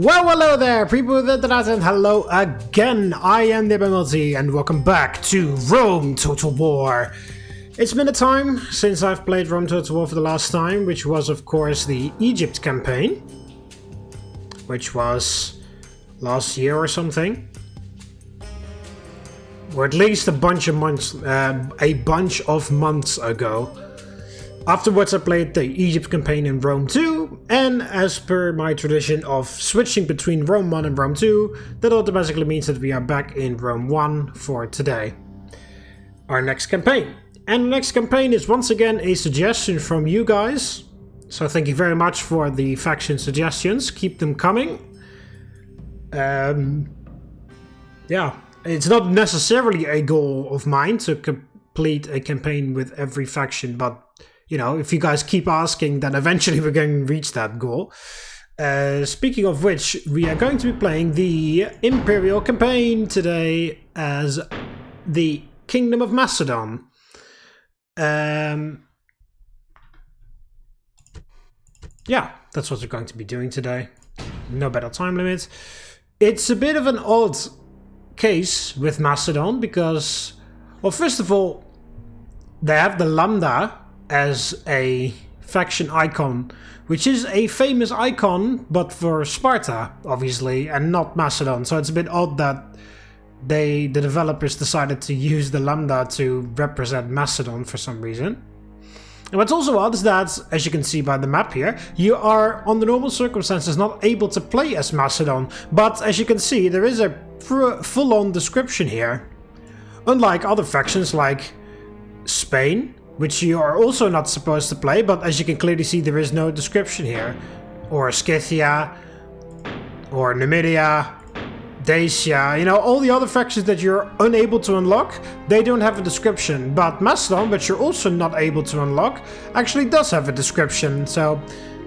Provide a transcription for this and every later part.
Well, hello there, people of the internet, and hello again. I am TheMBmulti, and welcome back to Rome Total War. It's been a time since I've played Rome Total War for the last time, which was, of course, the Egypt campaign, which was last year or something, or at least a bunch of months ago. Afterwards I played the Egypt campaign in Rome 2, and as per my tradition of switching between Rome 1 and Rome 2, that automatically means that we are back in Rome 1 for today. Our next campaign. And the next campaign is once again a suggestion from you guys. So thank you very much for the faction suggestions. Keep them coming. Yeah, it's not necessarily a goal of mine to complete a campaign with every faction, but you know, if you guys keep asking, then eventually we're going to reach that goal. Speaking of which, we are going to be playing the Imperial Campaign today as the Kingdom of Macedon. Yeah, that's what we're going to be doing today. No better time limit. It's a bit of an odd case with Macedon because, well, first of all, they have the Lambda as a faction icon, which is a famous icon, but for Sparta, obviously, and not Macedon. So it's a bit odd that the developers decided to use the Lambda to represent Macedon for some reason. And what's also odd is that, as you can see by the map here, you are, under normal circumstances, not able to play as Macedon. But as you can see, there is a full-on description here. Unlike other factions like Spain, which you are also not supposed to play, but as you can clearly see, there is no description here. Or Scythia, or Numidia, Dacia, you know, all the other factions that you're unable to unlock, they don't have a description. But Macedon, which you're also not able to unlock, actually does have a description. So,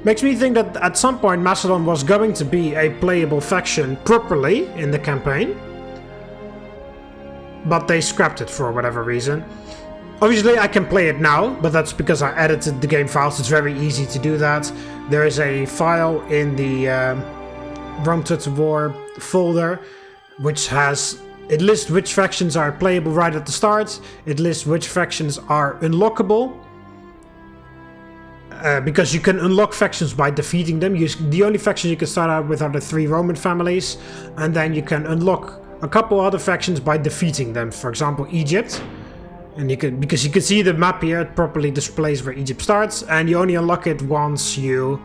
makes me think that at some point Macedon was going to be a playable faction properly in the campaign. But they scrapped it for whatever reason. Obviously I can play it now, but that's because I edited the game files. It's very easy to do that. There is a file in the Rome Total War folder which it lists which factions are playable right at the start. It lists which factions are unlockable. Because you can unlock factions by defeating them. The only factions you can start out with are the 3 Roman families, and then you can unlock a couple other factions by defeating them. For example, Egypt. And because you can see the map here, it properly displays where Egypt starts, and you only unlock it once you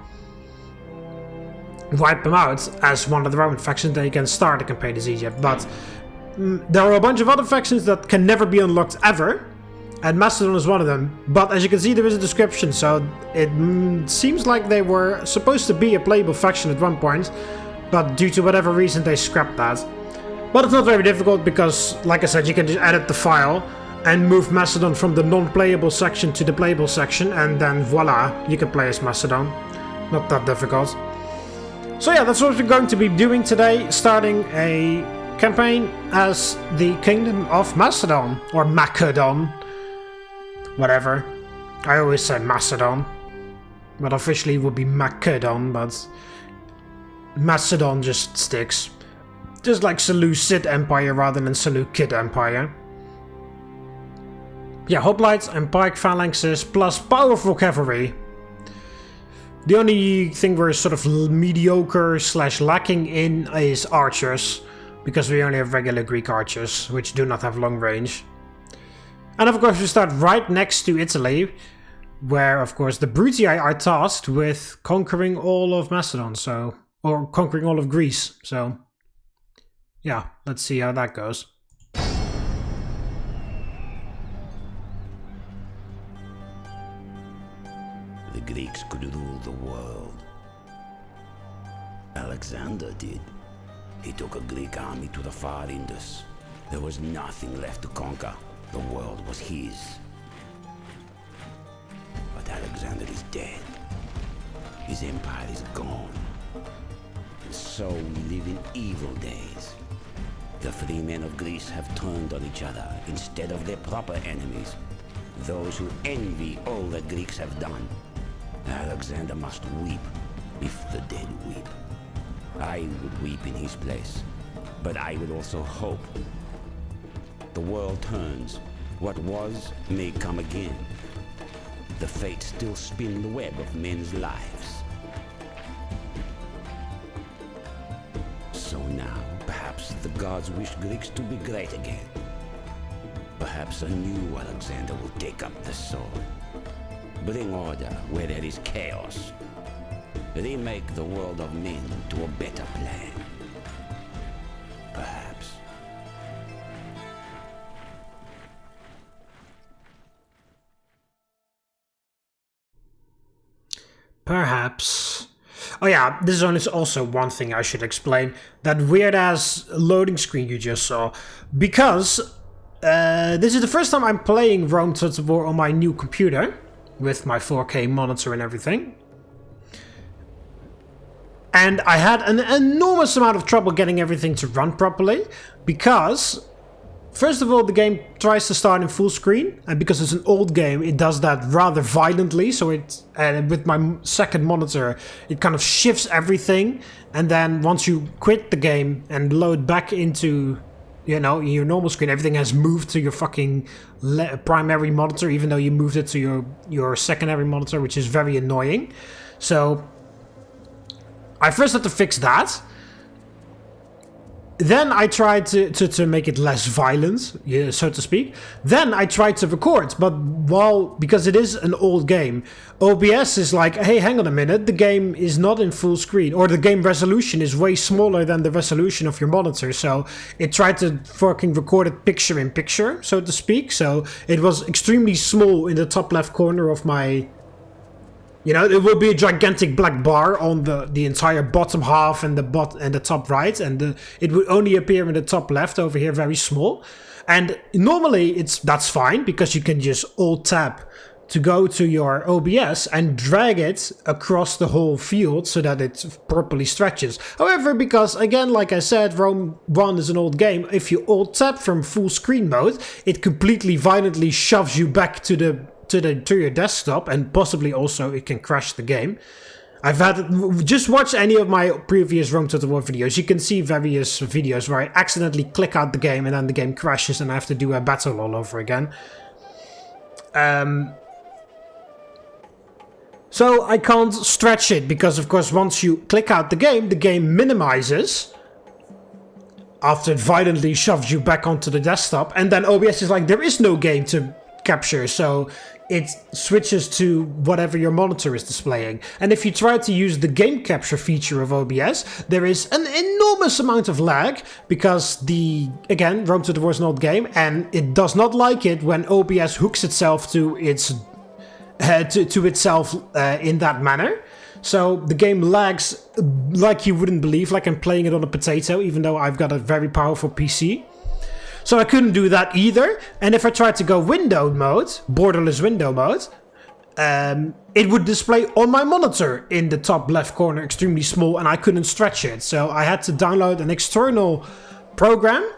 wipe them out as one of the Roman factions. Then you can start the campaign as Egypt. But there are a bunch of other factions that can never be unlocked ever, and Macedon is one of them. But as you can see, there is a description, so it seems like they were supposed to be a playable faction at one point, but due to whatever reason they scrapped that. But it's not very difficult because, like I said, you can just edit the file and move Macedon from the non-playable section to the playable section, and then voila, you can play as Macedon. Not that difficult. So yeah, that's what we're going to be doing today, starting a campaign as the Kingdom of Macedon, or Macedon, whatever. I always say Macedon, but officially it would be Macedon, but Macedon just sticks. Just like Seleucid Empire rather than Seleucid Empire. Yeah, hoplites and pike phalanxes plus powerful cavalry. The only thing we're sort of mediocre / lacking in is archers, because we only have regular Greek archers, which do not have long range. And of course we start right next to Italy, where of course the Bruti are tasked with conquering all of Macedon, or conquering all of Greece, so yeah, let's see how that goes. The Greeks could rule the world. Alexander did. He took a Greek army to the far Indus. There was nothing left to conquer. The world was his. But Alexander is dead. His empire is gone. And so we live in evil days. The free men of Greece have turned on each other instead of their proper enemies, those who envy all that Greeks have done. Alexander must weep if the dead weep. I would weep in his place, but I would also hope. The world turns. What was may come again. The fates still spin the web of men's lives. So now, perhaps the gods wish Greeks to be great again. Perhaps a new Alexander will take up the sword. Bring order where there is chaos. Remake the world of men to a better plan. Perhaps. Perhaps. Oh yeah, this is also one thing I should explain. That weird-ass loading screen you just saw. Because this is the first time I'm playing Rome Total War on my new computer. With my 4K monitor and everything. And I had an enormous amount of trouble getting everything to run properly. Because, first of all, the game tries to start in full screen. And because it's an old game, it does that rather violently. So with my second monitor, it kind of shifts everything. And then once you quit the game and load back into, you know, your normal screen, everything has moved to your fucking primary monitor, even though you moved it to your secondary monitor, which is very annoying. So I first had to fix that. Then I tried to make it less violent, yeah, so to speak. Then I tried to record, but because it is an old game, OBS is like, hey, hang on a minute, the game is not in full screen, or the game resolution is way smaller than the resolution of your monitor, so it tried to fucking record it picture in picture, so to speak. So it was extremely small in the top left corner of my... You know, it will be a gigantic black bar on the entire bottom half and the top right, and it would only appear in the top left over here, very small. And normally that's fine because you can just Alt-Tab to go to your OBS and drag it across the whole field so that it properly stretches. However, because again, like I said, Rome 1 is an old game. If you Alt-Tab from full screen mode, it completely violently shoves you back to your desktop, and possibly also it can crash the game. Just watch any of my previous Rome Total War videos. You can see various videos where I accidentally click out the game and then the game crashes and I have to do a battle all over again. So I can't stretch it because, of course, once you click out the game minimizes after it violently shoves you back onto the desktop, and then OBS is like, there is no game to capture, so it switches to whatever your monitor is displaying. And if you try to use the game capture feature of OBS, there is an enormous amount of lag, because again, Rome Total War is an old game, and it does not like it when OBS hooks itself to itself in that manner. So the game lags like you wouldn't believe, like I'm playing it on a potato, even though I've got a very powerful PC. So I couldn't do that either, and if I tried to go windowed mode, borderless window mode, it would display on my monitor in the top left corner, extremely small, and I couldn't stretch it. So I had to download an external program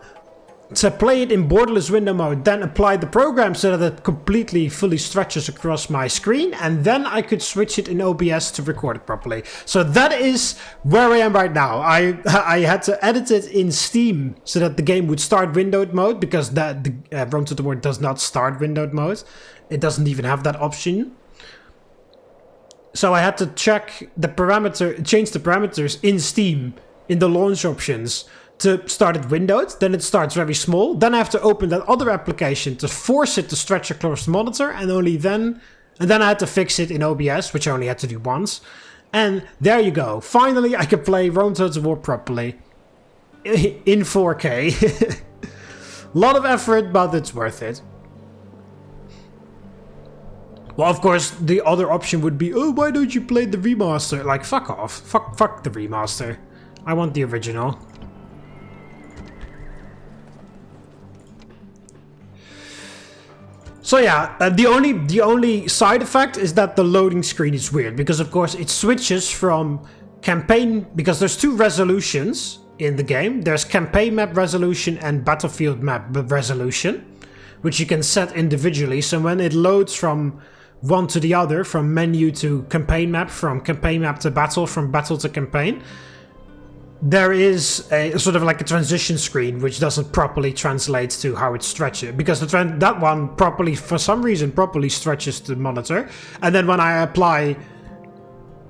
to play it in borderless window mode, then apply the program so that it completely fully stretches across my screen, and then I could switch it in OBS to record it properly. So that is where I am right now. I had to edit it in Steam so that the game would start windowed mode, because the Rome Total War does not start windowed mode. It doesn't even have that option. So I had to change the parameters in Steam in the launch options to start it windowed. Then it starts very small. Then I have to open that other application to force it to stretch across the monitor, and then I had to fix it in OBS, which I only had to do once. And there you go. Finally, I can play Rome Total War properly in 4K. A lot of effort, but it's worth it. Well, of course, the other option would be, oh, why don't you play the remaster? Like, fuck off. Fuck the remaster. I want the original. So yeah, the only side effect is that the loading screen is weird, because of course it switches from campaign, because there's two resolutions in the game. There's campaign map resolution and battlefield map resolution, which you can set individually. So when it loads from one to the other, from menu to campaign map, from campaign map to battle, from battle to campaign, there is a sort of like a transition screen which doesn't properly translate to how it stretches, because that one properly, for some reason, properly stretches the monitor, and then when I apply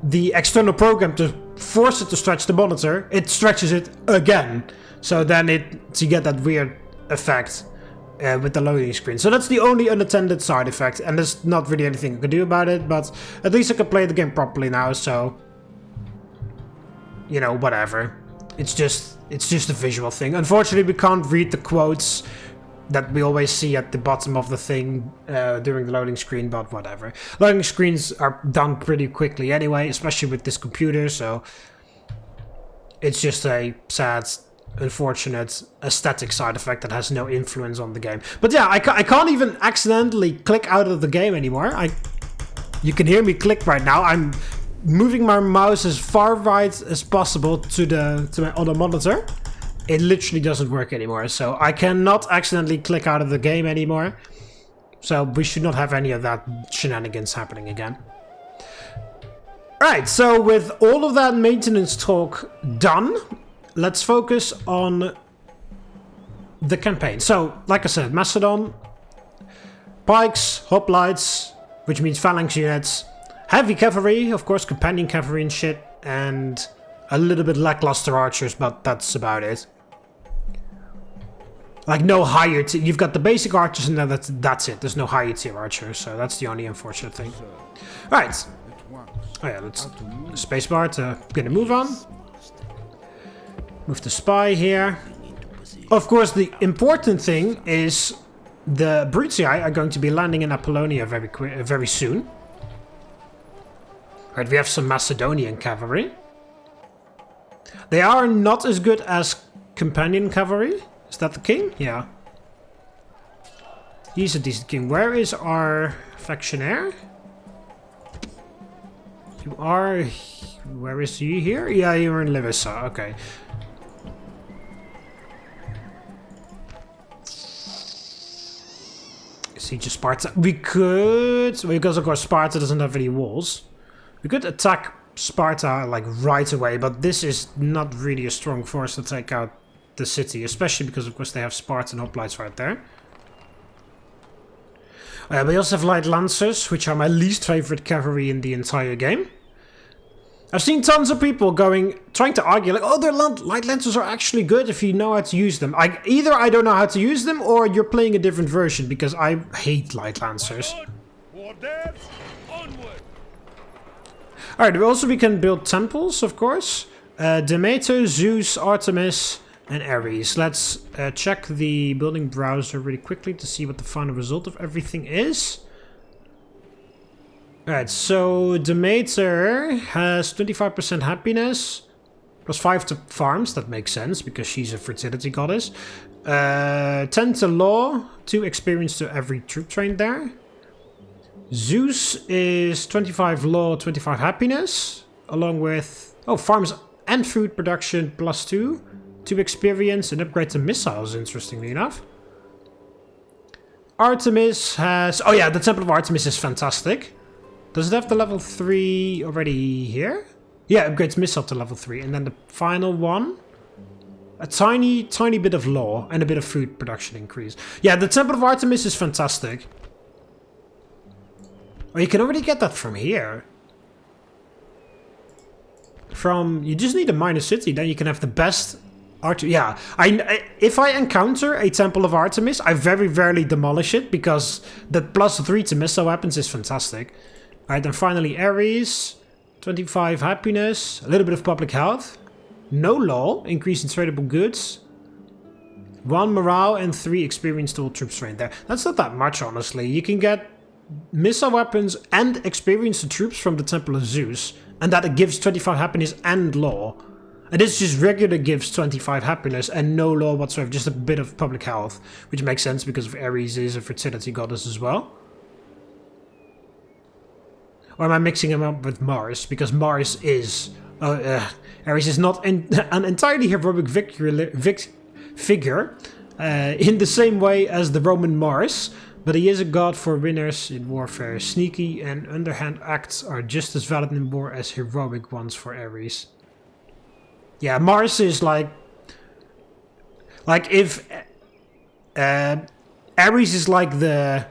the external program to force it to stretch the monitor, it stretches it again. So then you get that weird effect with the loading screen. So that's the only unintended side effect, and there's not really anything I can do about it, but at least I can play the game properly now, so you know, whatever. It's just a visual thing. Unfortunately, we can't read the quotes that we always see at the bottom of the thing during the loading screen, but whatever. Loading screens are done pretty quickly anyway, especially with this computer, so it's just a sad, unfortunate aesthetic side effect that has no influence on the game. But yeah, I can't even accidentally click out of the game anymore. You can hear me click right now. I'm moving my mouse as far right as possible to my other monitor. It literally doesn't work anymore, so I cannot accidentally click out of the game anymore. So we should not have any of that shenanigans happening again. Alright, so with all of that maintenance talk done, let's focus on the campaign. So, like I said, Macedon, pikes, hoplites, which means phalanx units, heavy cavalry, of course, companion cavalry and shit, and a little bit lackluster archers, but that's about it. Like, no higher tier. You've got the basic archers, and then that's it. There's no higher tier archers, so that's the only unfortunate thing. Right. Oh yeah, let's spacebar to get a move on. Move the spy here. Of course, the important thing is the Bruti are going to be landing in Apollonia very soon. Right, we have some Macedonian cavalry. They are not as good as companion cavalry. Is that the king? Yeah. He's a decent king. Where is our factionaire? You are... Where is he here? Yeah, you're in Livissa. Okay. Siege of Sparta. We could... Because of course Sparta doesn't have any walls. We could attack Sparta like right away, but this is not really a strong force to take out the city, especially because of course they have Spartan hoplites right there. We also have light lancers, which are my least favorite cavalry in the entire game. I've seen tons of people trying to argue like, oh, their light lancers are actually good if you know how to use them. Either I don't know how to use them, or you're playing a different version, because I hate light lancers. Alright, we can build temples, of course. Demeter, Zeus, Artemis, and Ares. Let's check the building browser really quickly to see what the final result of everything is. Alright, so Demeter has 25% happiness, plus 5 to farms. That makes sense, because she's a fertility goddess. 10 to law, 2 experience to every troop trained there. Zeus is 25 law, 25 happiness, along with, farms and food production plus 2 experience, and upgrade to missiles, interestingly enough. Artemis has, the Temple of Artemis is fantastic. Does it have the level 3 already here? Yeah, upgrades missile to level 3, and then the final one, a tiny bit of law and a bit of food production increase. Yeah, the Temple of Artemis is fantastic. Oh, you can already get that from here. You just need a minor city, then you can have the best Artemis. Yeah, if I encounter a Temple of Artemis, I very rarely demolish it, because the plus 3 to missile weapons is fantastic. Alright, then finally Ares, 25 happiness, a little bit of public health, no law, increase in tradable goods, 1 morale, and 3 experience to all troops trained there. That's not that much, honestly. You can get missile weapons and experience to troops from the Temple of Zeus, and that it gives 25 happiness and law. And this just regular gives 25 happiness and no law whatsoever, just a bit of public health, which makes sense because of Ares is a fertility goddess as well. Or am I mixing him up with Mars? Because Mars is... Ares is not an entirely heroic figure in the same way as the Roman Mars, but he is a god for winners in warfare. Sneaky and underhand acts are just as valid in war as heroic ones for Ares. Yeah, Mars is like if Ares is like the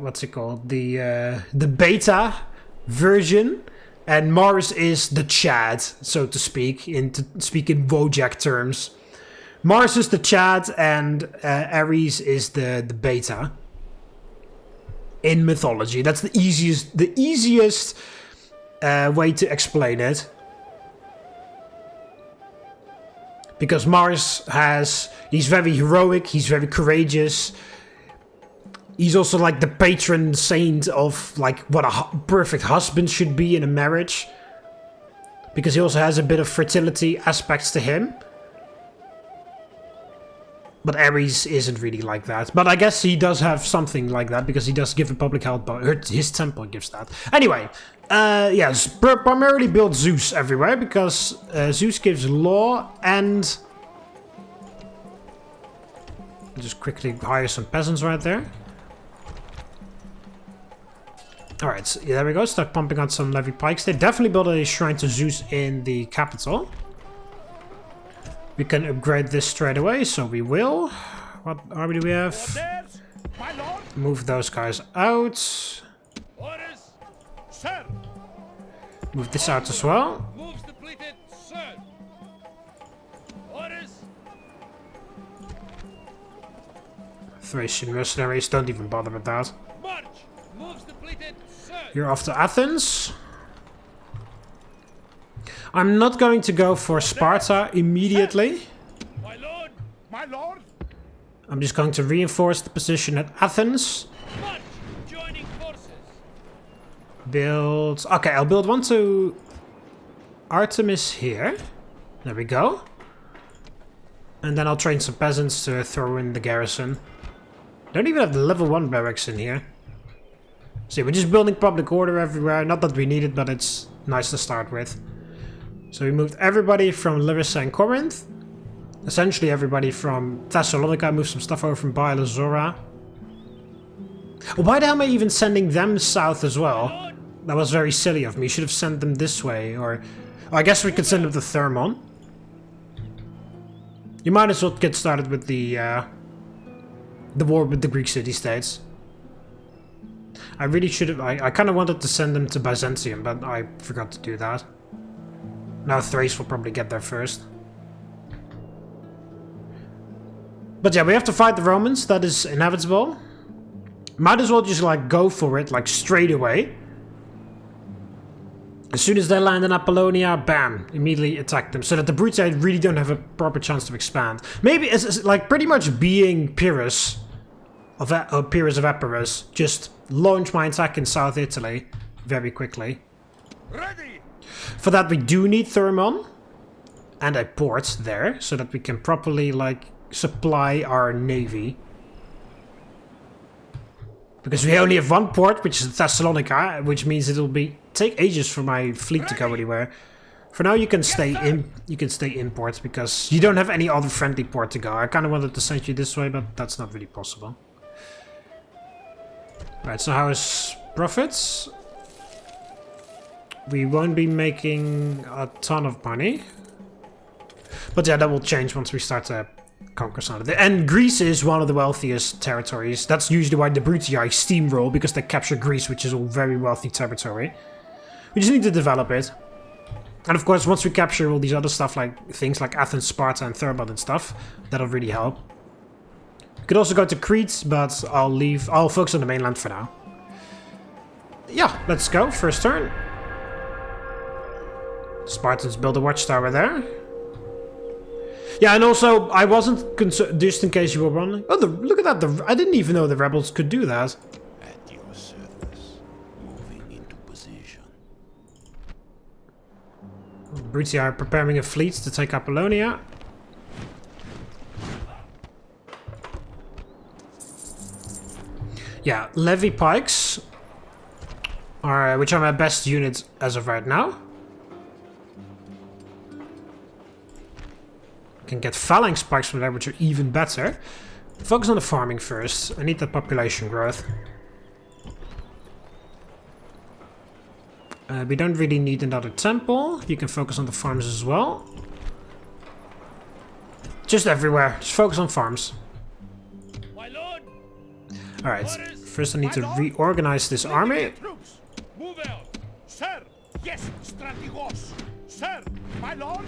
what's it called, the beta version, and Mars is the Chad, so to speak, to speak in Wojak terms. Mars is the Chad, and Ares is the beta in mythology. That's the easiest way to explain it. Because Mars he's very heroic, he's very courageous. He's also like the patron saint of like what a perfect husband should be in a marriage. Because he also has a bit of fertility aspects to him. But Ares isn't really like that. But I guess he does have something like that, because he does give a public health bonus. His temple gives that. Anyway, yes, primarily build Zeus everywhere, because Zeus gives law and... Just quickly hire some peasants right there. Alright, so yeah, there we go. Start pumping out some levy pikes. They definitely build a shrine to Zeus in the capital. We can upgrade this straight away, so we will. What army do we have? Move those guys out. Move this out as well. Thracian mercenaries, don't even bother with that. You're off to Athens. I'm not going to go for Sparta immediately. My lord! My lord! I'm just going to reinforce the position at Athens. Joining forces. Build... Okay, I'll build one to Artemis here. There we go. And then I'll train some peasants to throw in the garrison. Don't even have the level 1 barracks in here. See, we're just building public order everywhere. Not that we need it, but it's nice to start with. So we moved everybody from Larissa and Corinth. Essentially everybody from Thessalonica. Moved some stuff over from Baila Zora. Oh, why the hell am I even sending them south as well? That was very silly of me. Should have sent them this way. Or I guess we could send them to Thermon. You might as well get started with the war with the Greek city-states. I really should have... I kind of wanted to send them to Byzantium, but I forgot to do that. Now Thrace will probably get there first. But yeah, we have to fight the Romans. That is inevitable. Might as well just like go for it, like straight away. As soon as they land in Apollonia, bam, immediately attack them. So that the Bruti really don't have a proper chance to expand. Maybe it's like pretty much being Pyrrhus of Epirus. Just launch my attack in South Italy very quickly. Ready! For that we do need Thermon and a port there, so that we can properly like supply our navy. Because we only have one port, which is Thessalonica, which means it'll take ages for my fleet to go anywhere. For now you can stay in port, because you don't have any other friendly port to go. I kind of wanted to send you this way, but that's not really possible. Right, so how is profits? We won't be making a ton of money. But yeah, that will change once we start to conquer some of it. And Greece is one of the wealthiest territories. That's usually why the Brutii steamroll, because they capture Greece, which is a very wealthy territory. We just need to develop it. And of course, once we capture all these other stuff, like things like Athens, Sparta, and Thermon and stuff, that'll really help. We could also go to Crete, but I'll focus on the mainland for now. Yeah, let's go. First turn. Spartans build a watchtower there. Yeah, and also, I wasn't concerned, just in case you were wondering. Oh, look at that. I didn't even know the rebels could do that. At your service, moving into position. The Bruti are preparing a fleet to take Apollonia. Yeah, levy pikes, which are my best units as of right now. Can get phalanx spikes from there, which are even better. Focus on the farming first. I need that population growth. We don't really need another temple. You can focus on the farms as well. Just everywhere. Just focus on farms. My lord. Alright. Orders. First I need My to lord. reorganize this army. Troops, move out. Sir. Yes, strategos. Sir. My lord.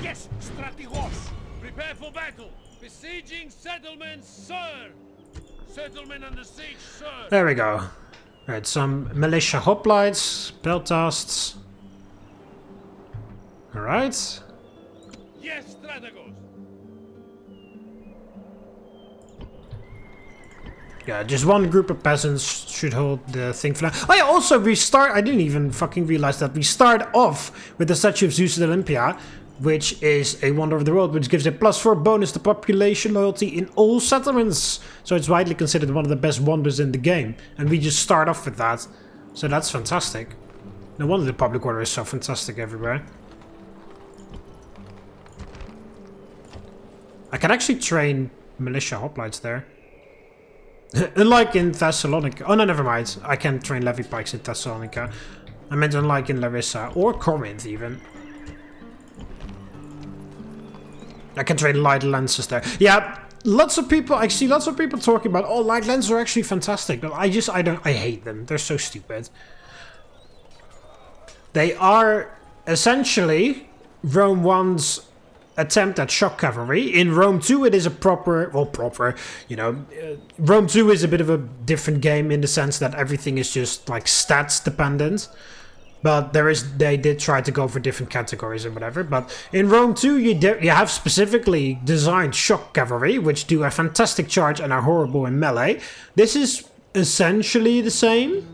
Yes, strategos. Prepare for battle. Besieging settlements, sir. Settlement under siege, sir. There we go. Alright, some militia hoplites, peltasts. Alright. Yes, strategos. Yeah, just one group of peasants should hold the thing for now. Oh yeah, also I didn't even fucking realize that we start off with the statue of Zeus at Olympia, which is a wonder of the world, which gives a +4 bonus to population loyalty in all settlements. So it's widely considered one of the best wonders in the game. And we just start off with that. So that's fantastic. No wonder the public order is so fantastic everywhere. I can actually train militia hoplites there. Unlike in Thessalonica. Oh no, never mind. I can train levy pikes in Thessalonica. I meant unlike in Larissa or Corinth even. I can train light lenses there. Yeah, lots of people, I see lots of people talking about, oh, light lenses are actually fantastic. But I hate them. They're so stupid. They are essentially Rome 1's attempt at shock cavalry. In Rome 2 it is a proper, you know, Rome 2 is a bit of a different game in the sense that everything is just like stats dependent. But they did try to go for different categories and whatever. But in Rome 2 you have specifically designed shock cavalry, which do a fantastic charge and are horrible in melee. This is essentially the same.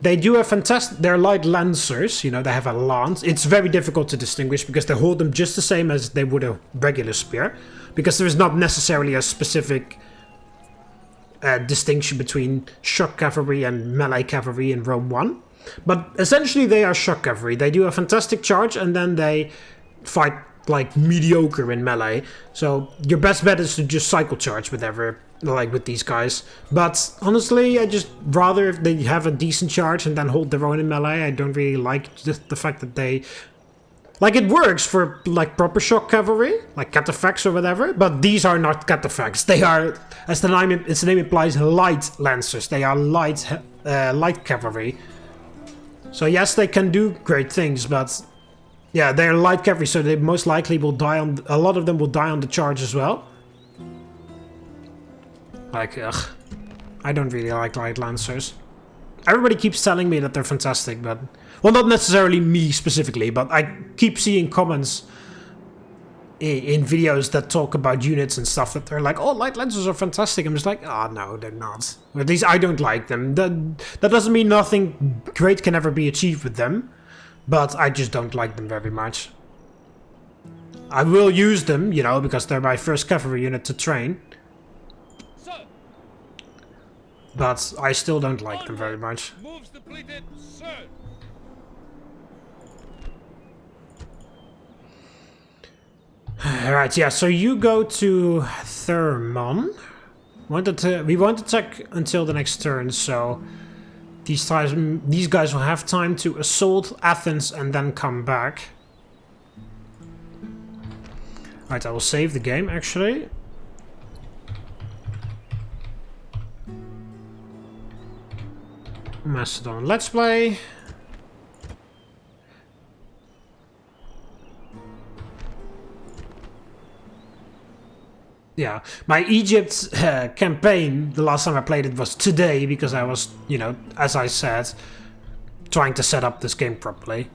They do a fantastic... They're light lancers, you know, they have a lance. It's very difficult to distinguish because they hold them just the same as they would a regular spear. Because there is not necessarily a specific distinction between shock cavalry and melee cavalry in Rome 1. But essentially they are shock cavalry. They do a fantastic charge and then they fight like mediocre in melee. So your best bet is to just cycle charge with these guys. But honestly, I just rather if they have a decent charge and then hold their own in melee. I don't really like just the fact that they... Like, it works for, like, proper shock cavalry, like cataphracts or whatever, but these are not cataphracts. They are, as the name implies, light lancers. They are light cavalry. So yes, they can do great things, but... Yeah, they're light cavalry, so they most likely will die on... A lot of them will die on the charge as well. Like, ugh. I don't really like light lancers. Everybody keeps telling me that they're fantastic, but... Well, not necessarily me specifically, but I keep seeing comments in videos that talk about units and stuff that they're like, oh, light lancers are fantastic. I'm just like, oh, no, they're not. Or at least I don't like them. That doesn't mean nothing great can ever be achieved with them, but I just don't like them very much. I will use them, you know, because they're my first cavalry unit to train. But I still don't like them very much. Moves depleted, sir. Alright, yeah, so you go to Thermon. We won't attack until the next turn, so these guys will have time to assault Athens and then come back. Alright, I will save the game, actually. Macedon Let's Play. Yeah, my Egypt campaign, the last time I played it was today, because I was, you know, as I said, trying to set up this game properly.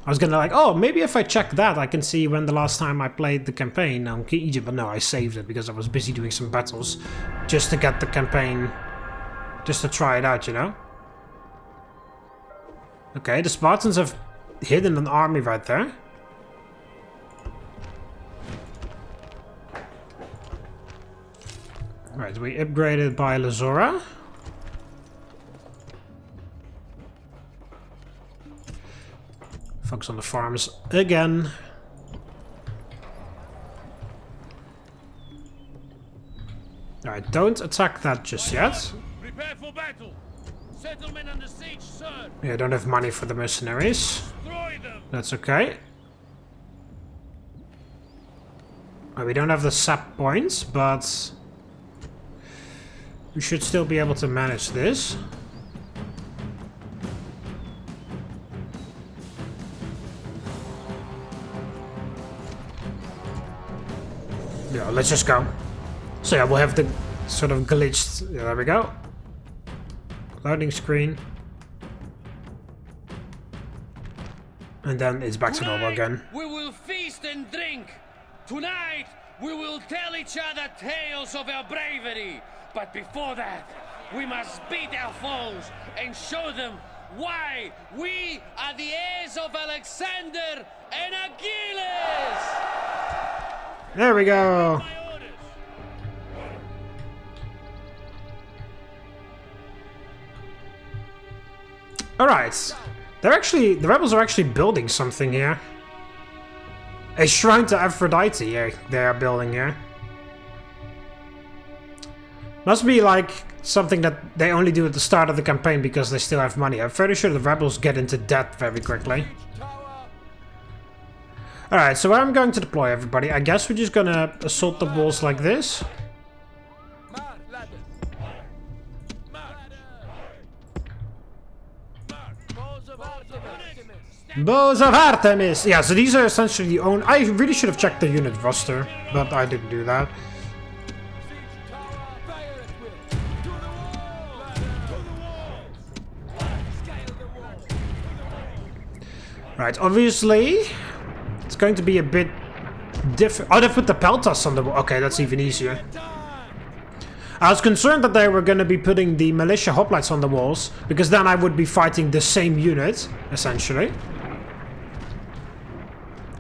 I was gonna like, oh, maybe if I check that, I can see when the last time I played the campaign on Egypt, but no, I saved it because I was busy doing some battles, just to get the campaign, just to try it out, you know? Okay, the Spartans have hidden an army right there. Right, we upgraded by Lazora. Focus on the farms again. Alright, don't attack that just yet. Prepare for battle. Settlement under siege, sir. Yeah, I don't have money for the mercenaries. Destroy them. That's okay. We don't have the sap points, but we should still be able to manage this. Yeah, let's just go. So yeah, we'll have the sort of glitched. Yeah, there we go. Loading screen. And then it's back to normal again. We will feast and drink. Tonight, we will tell each other tales of our bravery. But before that, we must beat our foes and show them why we are the heirs of Alexander and Achilles. There we go. My orders. Alright. The rebels are actually building something here. A shrine to Aphrodite they are building here. Must be like something that they only do at the start of the campaign because they still have money. I'm fairly sure the rebels get into debt very quickly. Alright, so where I'm going to deploy everybody, I guess we're just gonna assault the walls like this. Bows of Artemis! Yeah, so these are essentially the own. I really should have checked the unit roster, but I didn't do that. Right, obviously, it's going to be a bit different. Oh, they put the peltas on the wall. Okay, that's even easier. I was concerned that they were going to be putting the militia hoplites on the walls, because then I would be fighting the same unit, essentially.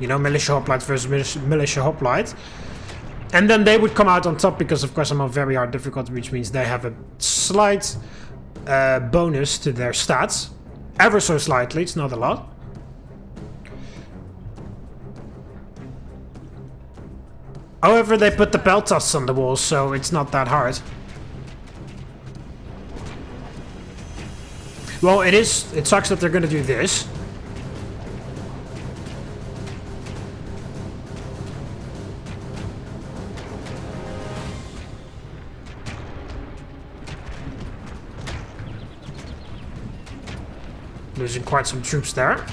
You know, militia hoplite versus militia hoplite. And then they would come out on top, because of course I'm on very hard difficulty, which means they have a slight bonus to their stats. Ever so slightly, it's not a lot. However, they put the peltas on the walls, so it's not that hard. Well, it is. It sucks that they're gonna do this. Losing quite some troops there.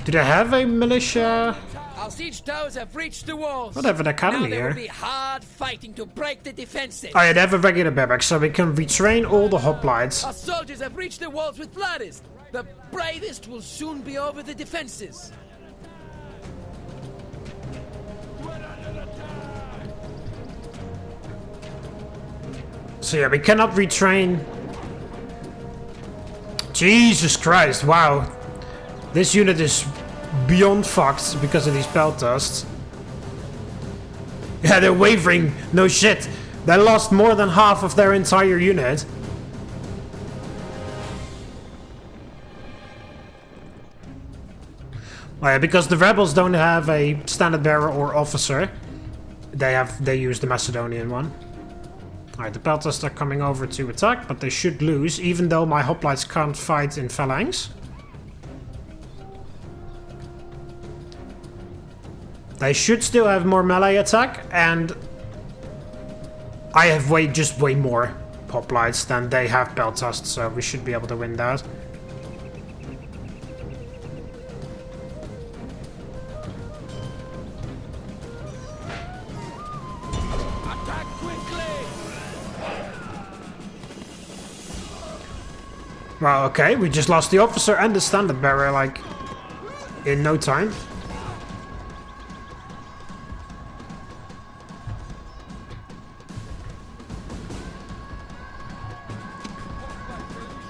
Do they have a militia? Our siege towers have reached the walls. What have an academy now there here? will be hard fighting to break the defenses. Oh yeah, they have a regular barracks, so we can retrain all the hoplites. Our soldiers have reached the walls with ladders. The bravest will soon be over the defenses. So yeah, we cannot retrain. Jesus Christ, wow. This unit is beyond fucked because of these peltasts. Yeah, they're wavering. No shit. They lost more than half of their entire unit. Oh yeah, because the rebels don't have a standard bearer or officer. They use the Macedonian one. Alright, the peltasts are coming over to attack, but they should lose, even though my hoplites can't fight in phalanx. They should still have more melee attack, and I have way more hoplites than they have peltasts, so we should be able to win that. Attack quickly! Well, okay, we just lost the officer and the standard bearer, like, in no time.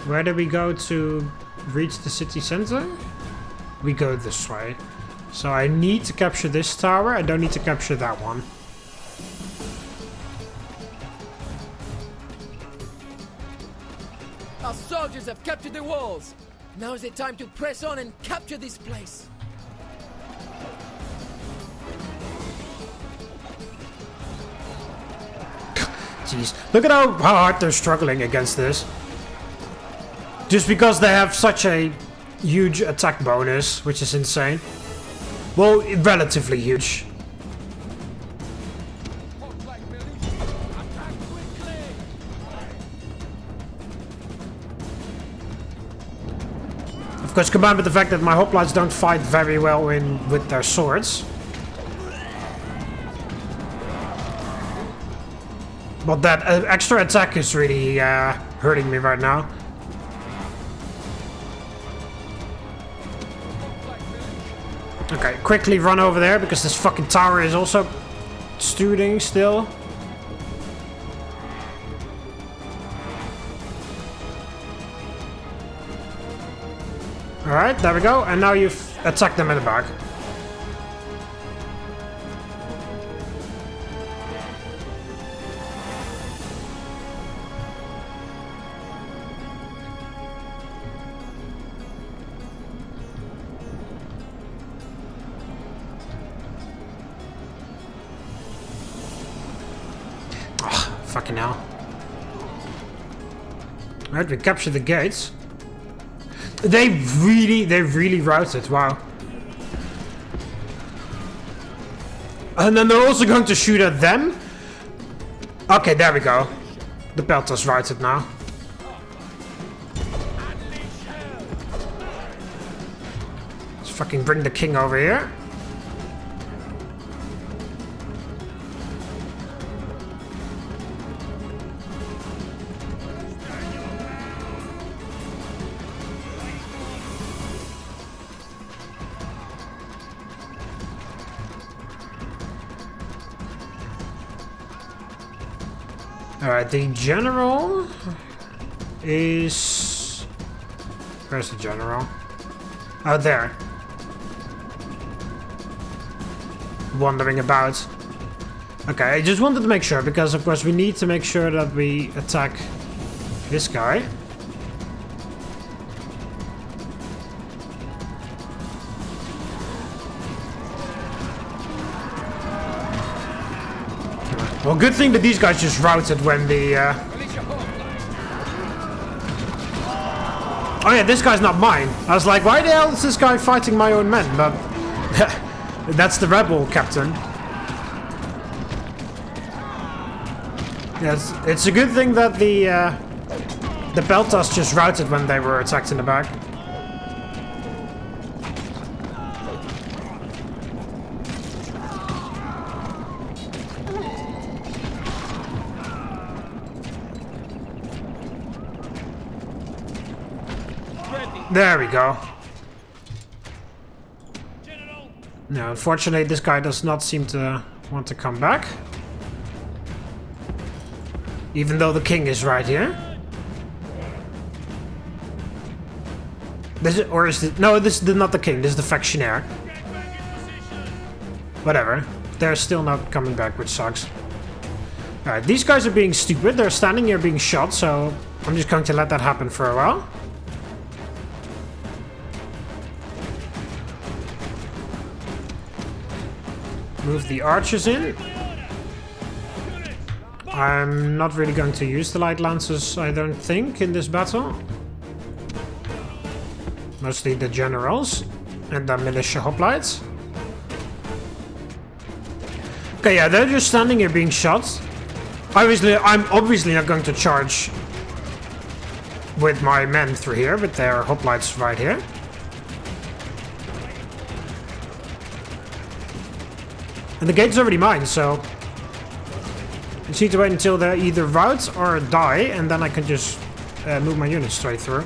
Where do we go to reach the city center? We go this way. So I need to capture this tower. I don't need to capture that one. Our soldiers have captured the walls. Now is the time to press on and capture this place. Jeez, look at how hard they're struggling against this. Just because they have such a huge attack bonus, which is insane. Well, relatively huge. Of course, combined with the fact that my hoplites don't fight very well with their swords. But that extra attack is really hurting me right now. Okay, quickly run over there because this fucking tower is also stewing still. Alright, there we go. And now you've attacked them in the back. Oh, fucking hell. Alright, we captured the gates. They really routed, wow. And then they're also going to shoot at them? Okay, there we go. The Peltas routed now. Let's fucking bring the king over here. Alright, the general is... Where's the general? Oh, there. Wandering about. Okay, I just wanted to make sure, because of course we need to make sure that we attack this guy. Well, good thing that these guys just routed when the... Oh yeah, this guy's not mine. I was like, why the hell is this guy fighting my own men? But that's the rebel captain. Yes, it's a good thing that the Peltas just routed when they were attacked in the back. There we go. No, unfortunately this guy does not seem to want to come back. Even though the king is right here. This is, or is it... No, this is not the king, this is the factionnaire. Whatever. They're still not coming back, which sucks. Alright, these guys are being stupid. They're standing here being shot, so I'm just going to let that happen for a while. Move the archers in. I'm not really going to use the light lances, I don't think, in this battle. Mostly the generals and the militia hoplites. Okay, yeah, they're just standing here being shot. I'm obviously not going to charge with my men through here, but there are hoplites right here. And the gate's already mine, so I just need to wait until they either rout or die, and then I can just move my units straight through.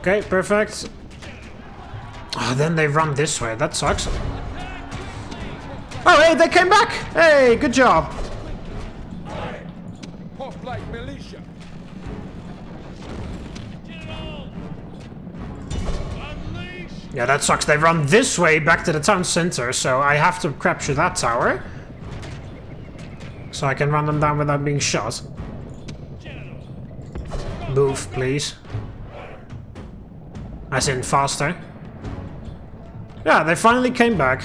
Okay, perfect. Oh, then they run this way. That sucks. Oh, hey, they came back! Hey, good job. Yeah, that sucks. They run this way back to the town center, so I have to capture that tower. So I can run them down without being shot. Move, please. As in, faster. Yeah, they finally came back.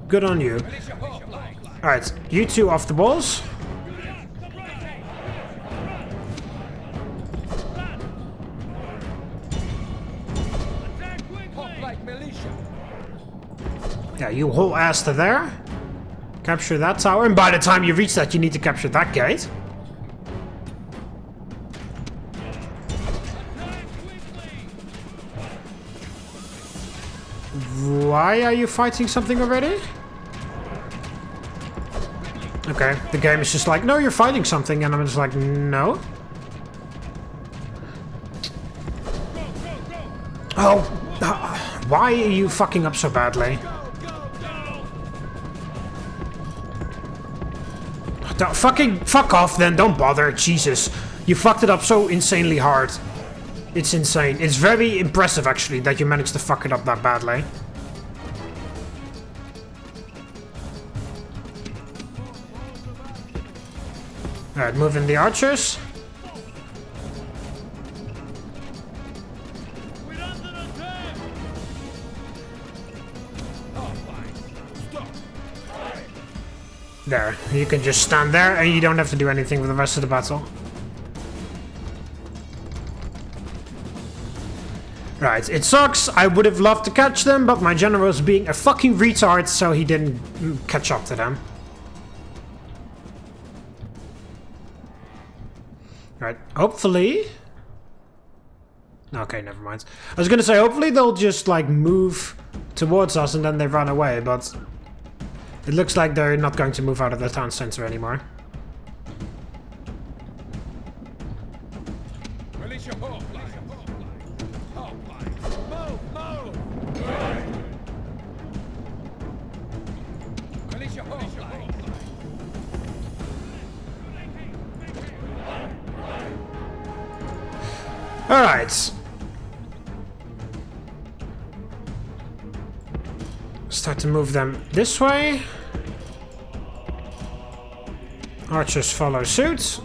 Good on you. Alright, you two off the walls. Yeah, you haul ass to there. Capture that tower, and by the time you reach that, you need to capture that gate. Why are you fighting something already? Okay, the game is just like, no, you're fighting something, and I'm just like, no. Oh, why are you fucking up so badly? Fuck off then, don't bother, Jesus. You fucked it up so insanely hard. It's insane. It's very impressive actually that you managed to fuck it up that badly. Alright, move in the archers. There, you can just stand there and you don't have to do anything with the rest of the battle. Right, it sucks. I would have loved to catch them, but my general was being a fucking retard, so he didn't catch up to them. Right, hopefully... Okay, never mind. I was gonna say, hopefully they'll just, like, move towards us and then they run away, but... It looks like they're not going to move out of the town center anymore. Alright. Start to move them this way. Archers follow suit.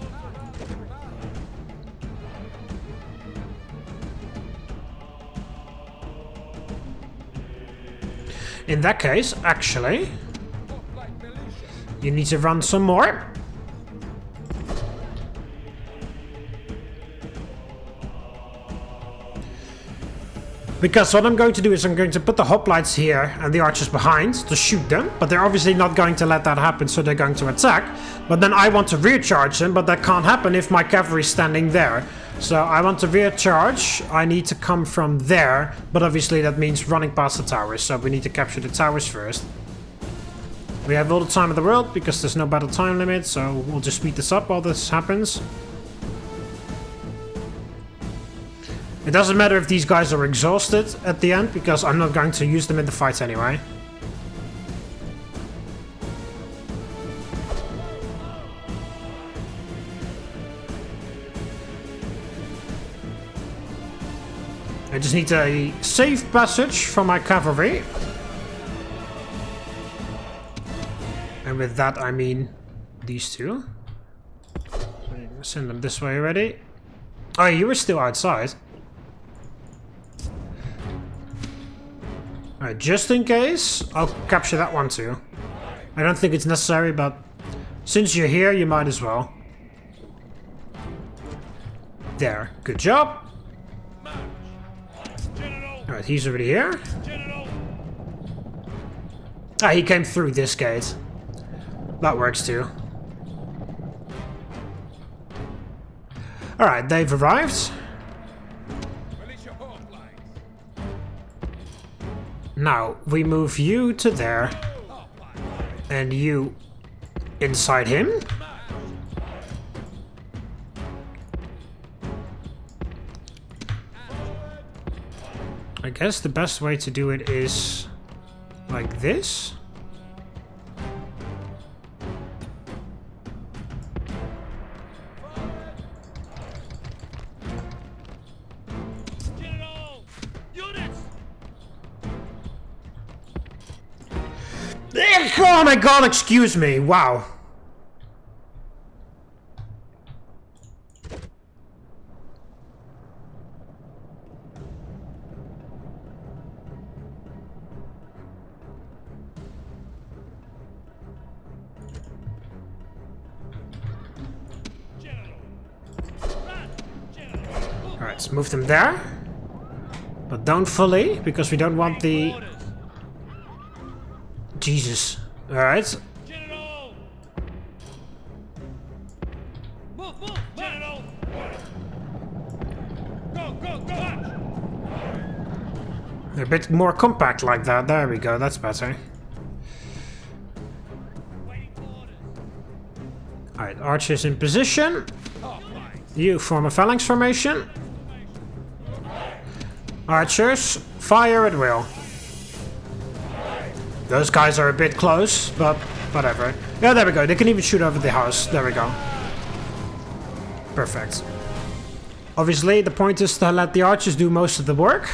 In that case, actually, you need to run some more. Because what I'm going to do is I'm going to put the hoplites here and the archers behind to shoot them. But they're obviously not going to let that happen, so they're going to attack. But then I want to rear charge them, but that can't happen if my cavalry is standing there. So I want to rear charge. I need to come from there, but obviously that means running past the towers. So we need to capture the towers first. We have all the time in the world because there's no battle time limit, so we'll just speed this up while this happens. It doesn't matter if these guys are exhausted at the end, because I'm not going to use them in the fight anyway. I just need a safe passage for my cavalry. And with that I mean these two. So I'm gonna send them this way already. Oh, you were still outside. Alright, just in case, I'll capture that one too. I don't think it's necessary, but since you're here, you might as well. There, good job. Alright, he's already here. Ah, he came through this gate. That works too. Alright, they've arrived. Now, we move you to there. And you inside him. I guess the best way to do it is like this. Oh my god, excuse me. Wow. Let's move them there. But don't fully, because we don't want the... Jesus. Alright. General! Move, move, General! Go! They're a bit more compact like that. There we go, that's better. Alright, archers in position. You form a phalanx formation. Archers, fire at will. Those guys are a bit close, but whatever. Yeah, there we go. They can even shoot over the house. There we go. Perfect. Obviously, the point is to let the archers do most of the work.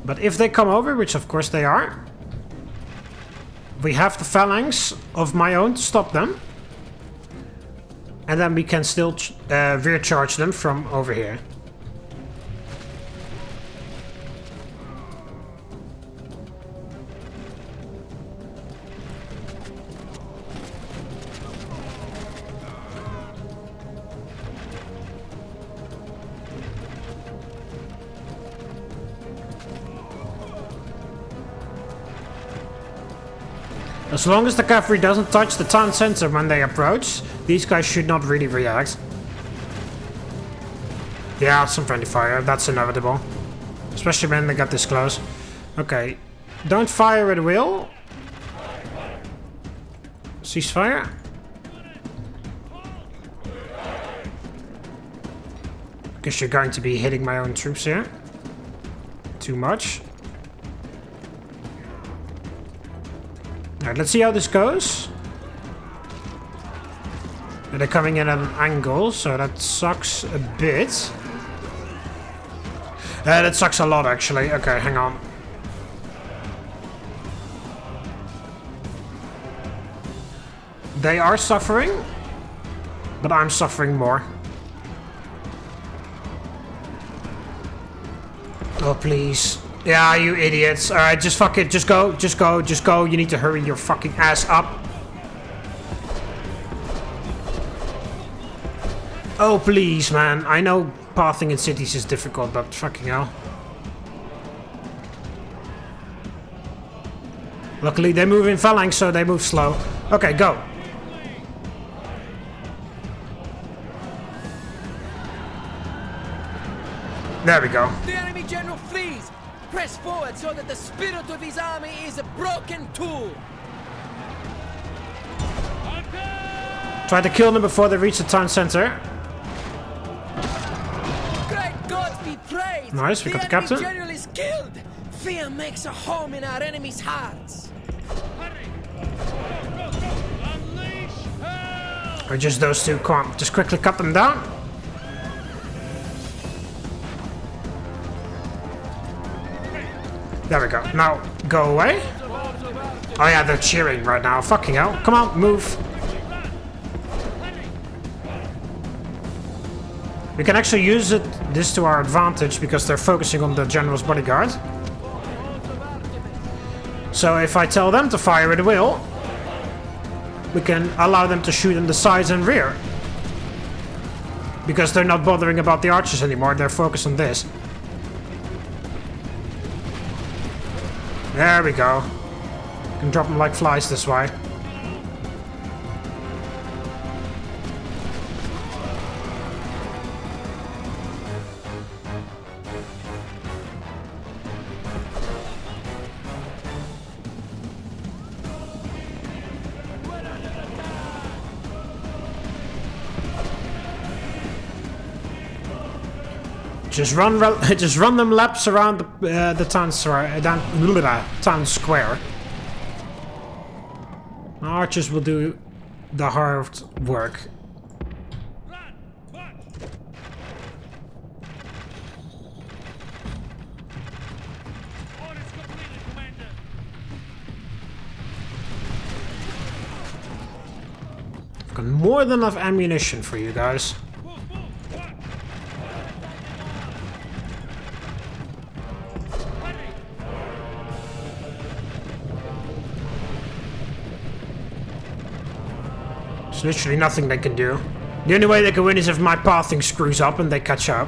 But if they come over, which of course they are, we have the phalanx of my own to stop them. And then we can still rear charge them from over here. As long as the cavalry doesn't touch the town center when they approach, these guys should not really react. Yeah, some friendly fire, that's inevitable. Especially when they get this close. Okay, don't fire at will. Ceasefire. Guess you're going to be hitting my own troops here. Too much. Alright, let's see how this goes. They're coming in at an angle, so that sucks a bit. That sucks a lot, actually. Okay, hang on. They are suffering, but I'm suffering more. Oh, please. Yeah, you idiots. Alright, just fuck it. Just go. Just go. Just go. You need to hurry your fucking ass up. Oh, please, man. I know pathing in cities is difficult, but fucking hell. Luckily, they move in phalanx, so they move slow. Okay, go. There we go. The enemy general flees! Press forward so that the spirit of his army is a broken tool! Try to kill them before they reach the town center. Great gods be praised! Nice, we got the captain. The enemy general is killed! Fear makes a home in our enemies' hearts! Or just those two, come on, just quickly cut them down. There we go. Now, go away. Oh yeah, they're cheering right now. Fucking hell. Come on, move. We can actually use this to our advantage because they're focusing on the general's bodyguard. So if I tell them to fire at will, we can allow them to shoot in the sides and rear. Because they're not bothering about the archers anymore, they're focused on this. There we go. Can drop them like flies this way. Just run them laps around the town square. Archers will do the hard work. I've got more than enough ammunition for you guys. There's literally nothing they can do. The only way they can win is if my pathing screws up and they catch up.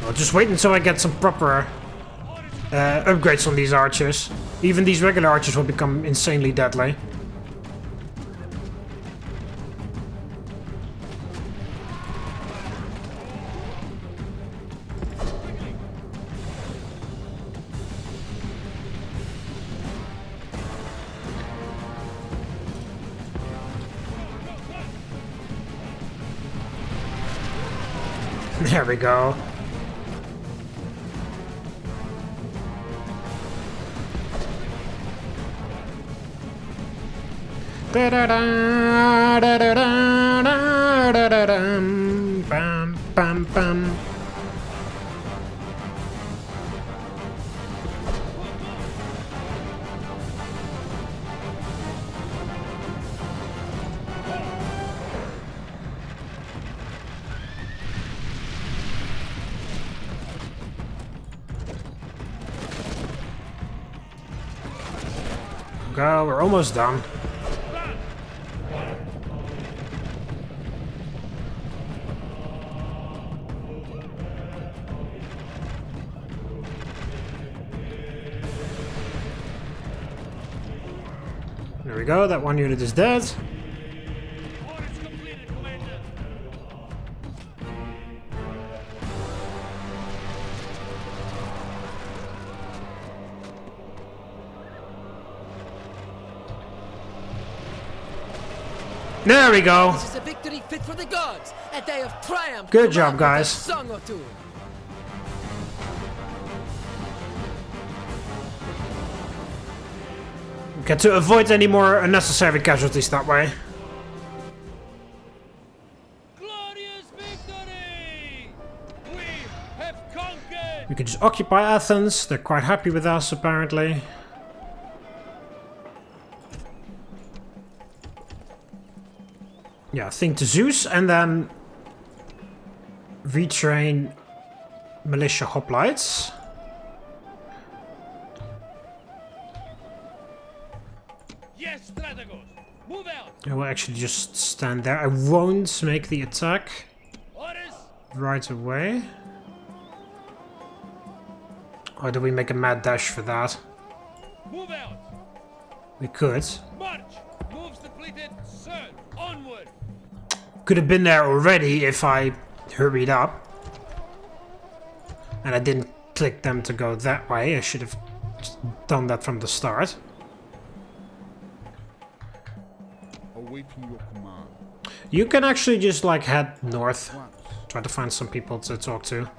I'll just wait until I get some proper upgrades on these archers. Even these regular archers will become insanely deadly. There we go. Da da da da da da da da da bam bam bam. Go, we're almost done. There we go, that one unit is dead. Orders completed, Commander. There we go. This is a victory fit for the gods, a day of triumph. Good to job, mark with guys. a song or two. Okay, to avoid any more unnecessary casualties that way. Glorious victory! We have conquered! We can just occupy Athens. They're quite happy with us, apparently. Yeah, think to Zeus and then retrain militia hoplites. Yes, Strategos! Move out! I will actually just stand there. I won't make the attack Orders! right away. Or do we make a mad dash for that? Move out! We could. March! Moves depleted, sir! Onward! Could have been there already if I hurried up. And I didn't click them to go that way. I should have just done that from the start. Awaiting your command. You can actually just like head north. Try to find some people to talk to.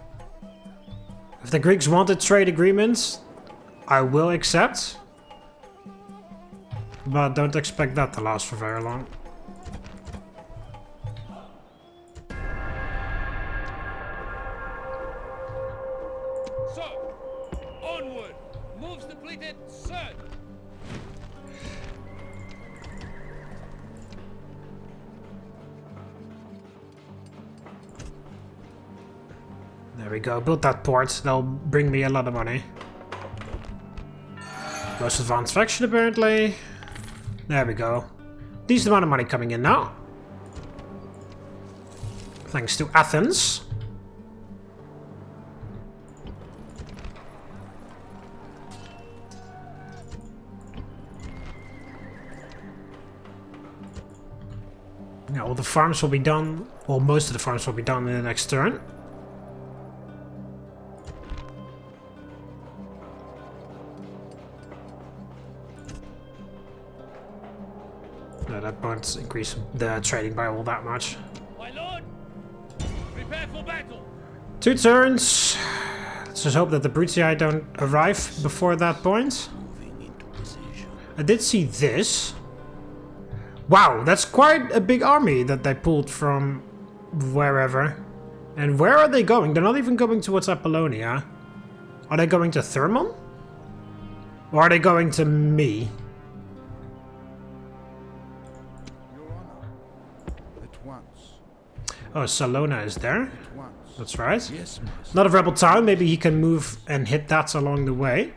If the Greeks wanted trade agreements, I will accept. But don't expect that to last for very long. So, onward! Moves depleted, sir! There we go, build that port, that'll bring me a lot of money. Most advanced faction apparently. There we go. Decent amount of money coming in now. Thanks to Athens. Yeah, all the farms will be done, well most of the farms will be done in the next turn. No, that won't increase the trading by all that much. My lord! Prepare for battle! 2 turns. Let's just hope that the Bruti don't arrive before that point. I did see this. Wow, that's quite a big army that they pulled from wherever. And where are they going? They're not even going towards Apollonia. Are they going to Thermon? Or are they going to me? Your honor. At once. Oh, Salona is there. At once. That's right. Yes, master. Not a rebel town. Maybe he can move and hit that along the way.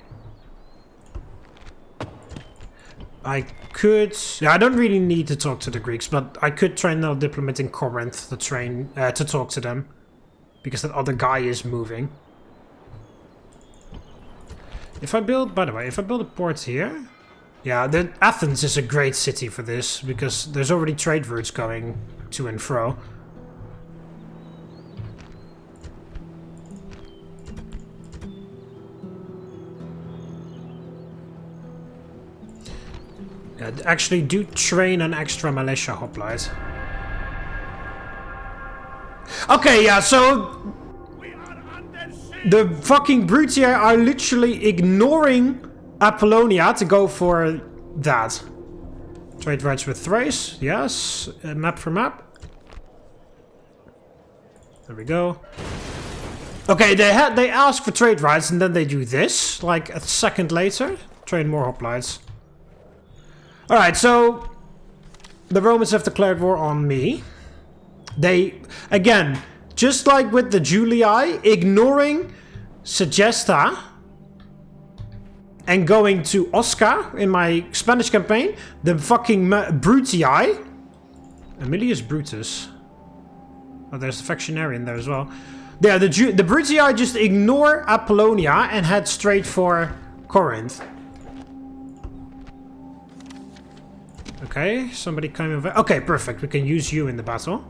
I could... Yeah, I don't really need to talk to the Greeks, but I could train a diplomat in Corinth to talk to them. because that other guy is moving. If I build, by the way, if I build a port here... Yeah, Athens is a great city for this, because there's already trade routes going to and fro. Yeah, actually do train an extra militia hoplite. Okay, yeah, so... The fucking Bruti are literally ignoring Apollonia to go for that. Trade rights with Thrace, yes. Map for map. There we go. Okay, they ask for trade rights and then they do this, like a second later. Train more hoplites. Alright, so the Romans have declared war on me. They, again, just like with the Julii, ignoring Segesta and going to Osca in my Spanish campaign, the fucking Brutii. Aemilius Brutus. Oh, there's the factionary in there as well. Yeah, the Brutii just ignore Apollonia and head straight for Corinth. Okay, somebody came over. Okay, perfect. We can use you in the battle.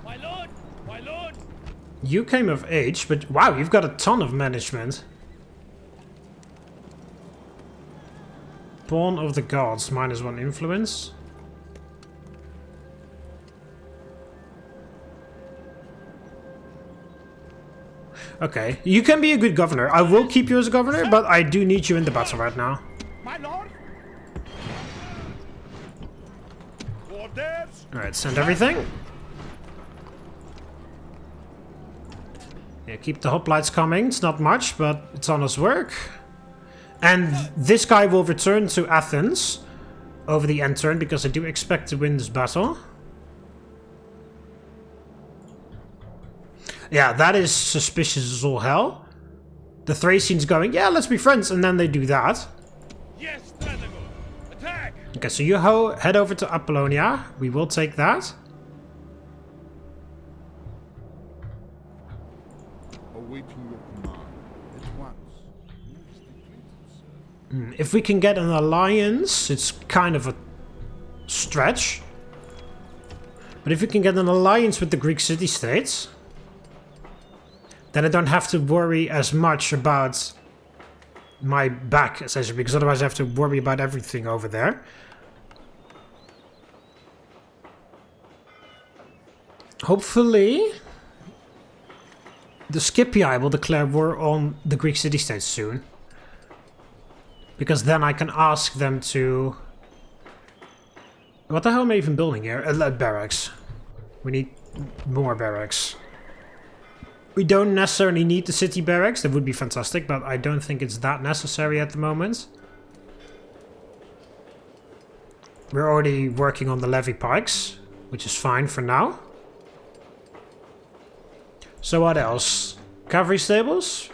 My lord! You came of age, but wow, you've got a ton of management. Pawn of the Gods, -1 influence. Okay, you can be a good governor. I will keep you as a governor, but I do need you in the battle right now. My lord! Orders! Alright, send everything. Yeah, keep the hoplites coming. It's not much, but it's honest work. And this guy will return to Athens over the end turn, because I do expect to win this battle. Yeah, that is suspicious as all hell. The Thracians going, yeah, let's be friends, and then they do that. Yes, Strategos! Attack! Okay, so you head over to Apollonia. We will take that. Awaiting your command. At once. If we can get an alliance, it's kind of a stretch. But if we can get an alliance with the Greek city-states, then I don't have to worry as much about my back, essentially, because otherwise I have to worry about everything over there. Hopefully, the Scipii will declare war on the Greek city-states soon. Because then I can ask them to... What the hell am I even building here? Barracks. We need more barracks. We don't necessarily need the city barracks. That would be fantastic, but I don't think it's that necessary at the moment. We're already working on the levy pikes, which is fine for now. So what else? Cavalry stables?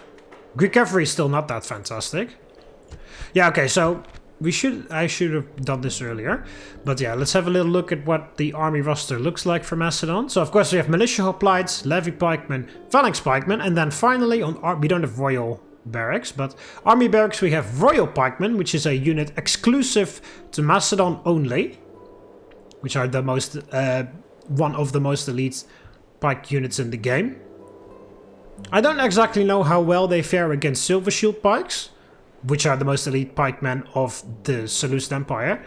Greek cavalry is still not that fantastic. Yeah, okay, so I should have done this earlier. But yeah, let's have a little look at what the army roster looks like for Macedon. So of course we have militia hoplites, levy pikemen, phalanx pikemen, and then finally we don't have royal barracks, but army barracks we have royal pikemen, which is a unit exclusive to Macedon only, which are the most one of the most elite pike units in the game. I don't exactly know how well they fare against silver shield pikes, which are the most elite pikemen of the Seleucid Empire.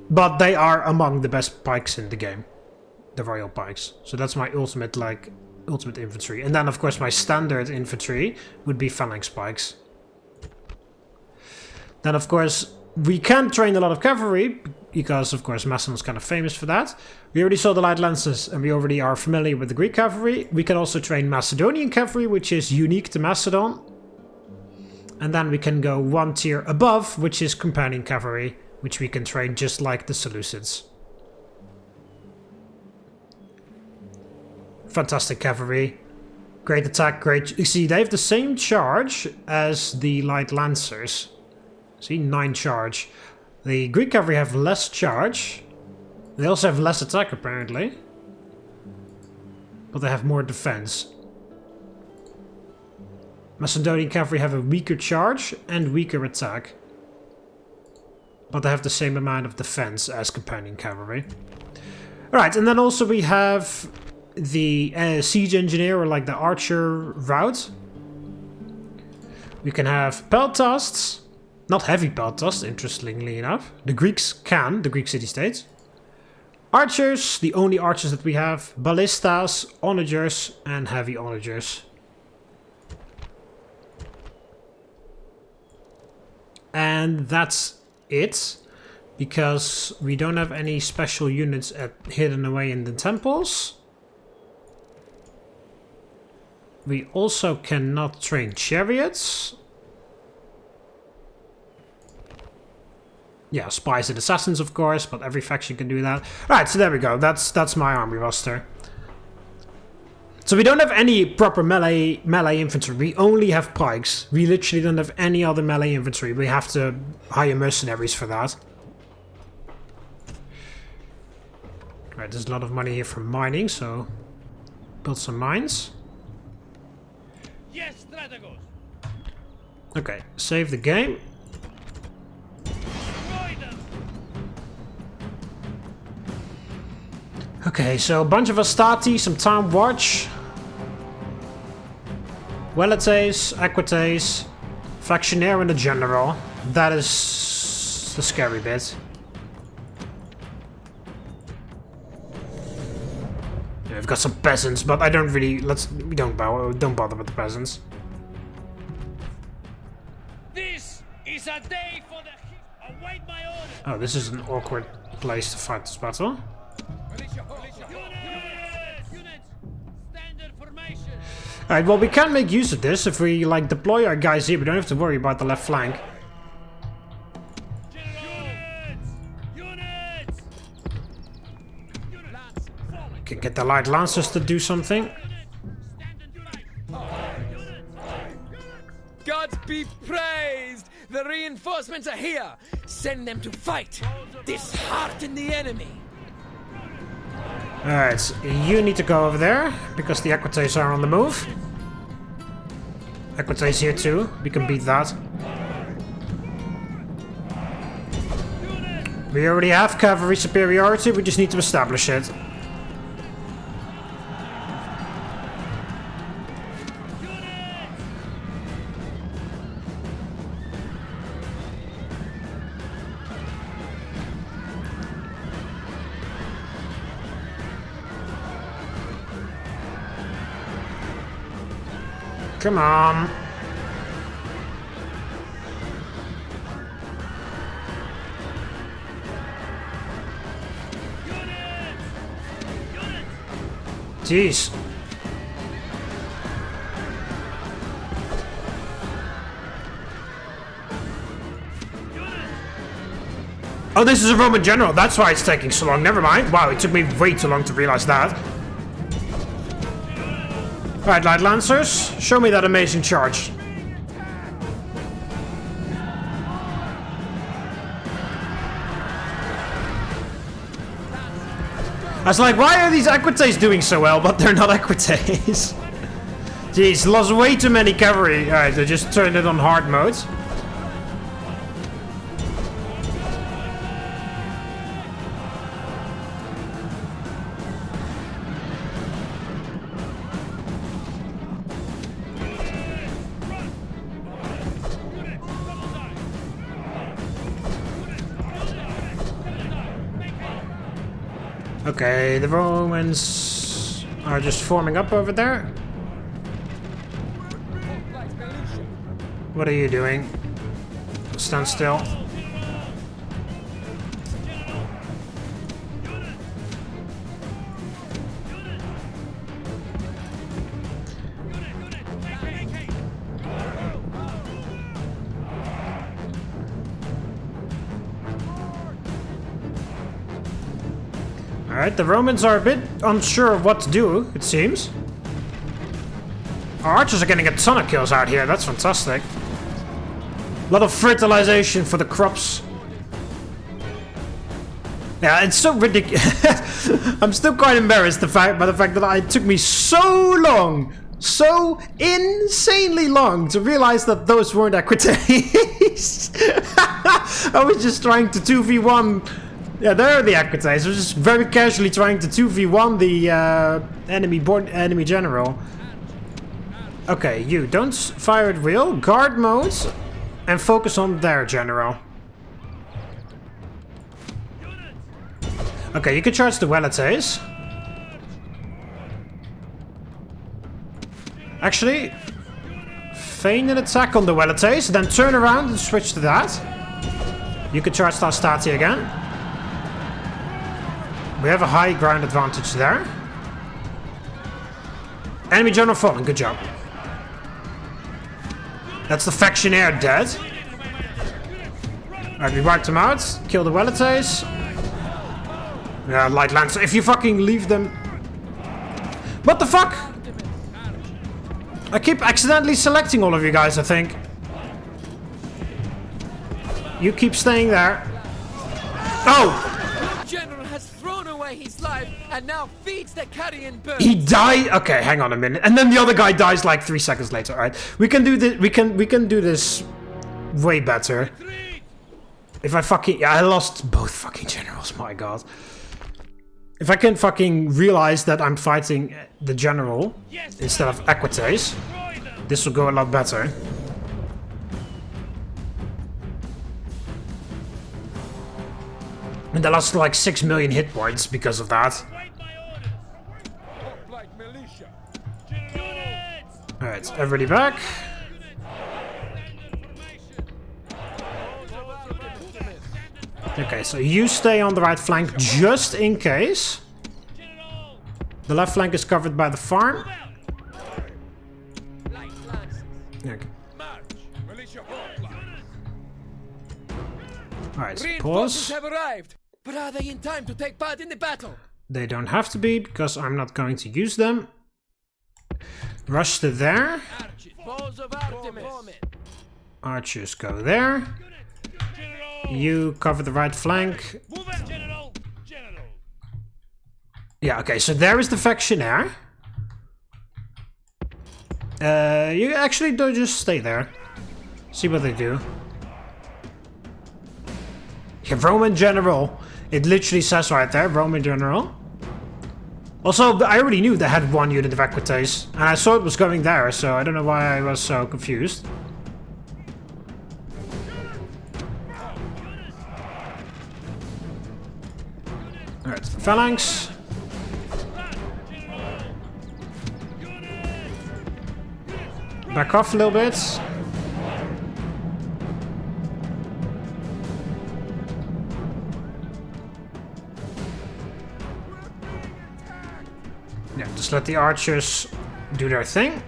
But they are among the best pikes in the game. The royal pikes. So that's my ultimate infantry. And then of course my standard infantry would be phalanx pikes. Then of course we can train a lot of cavalry, because of course Macedon's kind of famous for that. We already saw the light lances and we already are familiar with the Greek cavalry. We can also train Macedonian cavalry, which is unique to Macedon. And then we can go one tier above, which is companion cavalry, which we can train just like the Seleucids. Fantastic cavalry. Great attack, great... You see, they have the same charge as the light lancers. See, 9 charge. The Greek cavalry have less charge. They also have less attack apparently. But they have more defense. Macedonian cavalry have a weaker charge and weaker attack. But they have the same amount of defense as companion cavalry. Alright, and then also we have the siege engineer, or like the archer route. We can have peltasts. Not heavy peltasts, interestingly enough. The Greeks can, the Greek city-states. Archers, the only archers that we have. Ballistas, onagers, and heavy onagers. And that's it. Because we don't have any special units hidden away in the temples. We also cannot train chariots. Yeah, spies and assassins, of course, but every faction can do that. Alright, so there we go. That's my army roster. So we don't have any proper melee infantry. We only have pikes. We literally don't have any other melee infantry. We have to hire mercenaries for that. Alright, there's a lot of money here from mining, so build some mines. Yes, strategos. Okay, save the game. Okay, so a bunch of Astati, some Town Watch. Velites, Equites, Factionaire and a General. That is the scary bit. Yeah, we've got some peasants, but I don't really we don't bother with the peasants. This is a day for the await my order. Oh, this is an awkward place to fight this battle. Units, standard formation. Alright, well we can make use of this. If we like deploy our guys here, we don't have to worry about the left flank. Units. Can get the light lancers to do something. Gods be praised! The reinforcements are here! Send them to fight! Dishearten the enemy! Alright, so you need to go over there, because the Equites are on the move. Equites here too, we can beat that. We already have cavalry superiority, we just need to establish it. Come on. Jeez. Oh, this is a Roman general. That's why it's taking so long. Never mind. Wow, it took me way too long to realize that. Right, light lancers, show me that amazing charge. I was like, why are these Equites doing so well, but they're not Equites? Jeez, lost way too many cavalry. Alright, I just turned it on hard mode. Okay, the Romans are just forming up over there. What are you doing? Stand still. Alright, the Romans are a bit unsure of what to do, it seems. Our archers are getting a ton of kills out here, that's fantastic. A lot of fertilization for the crops. Yeah, it's so ridiculous. I'm still quite embarrassed by the fact that it took me so long, so insanely long to realize that those weren't equites. I was just trying to 2v1. Yeah, there are the equites. I was just very casually trying to 2v1 the enemy general. Okay, you don't fire at will. Guard mode and focus on their general. Okay, you can charge the Velites. Actually, feign an attack on the Velites, then turn around and switch to that. You can charge Stati again. We have a high ground advantage there. Enemy general fallen, good job. That's the factionaire dead. Alright, we wiped them out. Kill the Velites. Yeah, light lancer. If you fucking leave them... What the fuck? I keep accidentally selecting all of you guys, I think. You keep staying there. Oh! General has thrown away his life and now feeds the carrion birds. He died? Okay, hang on a minute. And then the other guy dies like 3 seconds later. Alright. We can do this. We can do this way better. If I fucking... Yeah, I lost both fucking generals. My god. If I can fucking realize that I'm fighting the general instead of equites, this will go a lot better. And I lost like 6 million hit points because of that. Alright, everybody back. Okay, so you stay on the right flank just in case. The left flank is covered by the farm. Okay. Alright, pause. Have arrived, but are they in time to take part in the battle? They don't have to be, because I'm not going to use them. Rush to there. Archers go there. You cover the right flank. Yeah, okay, so there is the factionaire. You actually don't just stay there. See what they do. Yeah, Roman general. It literally says right there, Roman general. Also, I already knew they had one unit of equites, and I saw it was going there, so I don't know why I was so confused. Alright, phalanx. Back off a little bit. Yeah, just let the archers do their thing.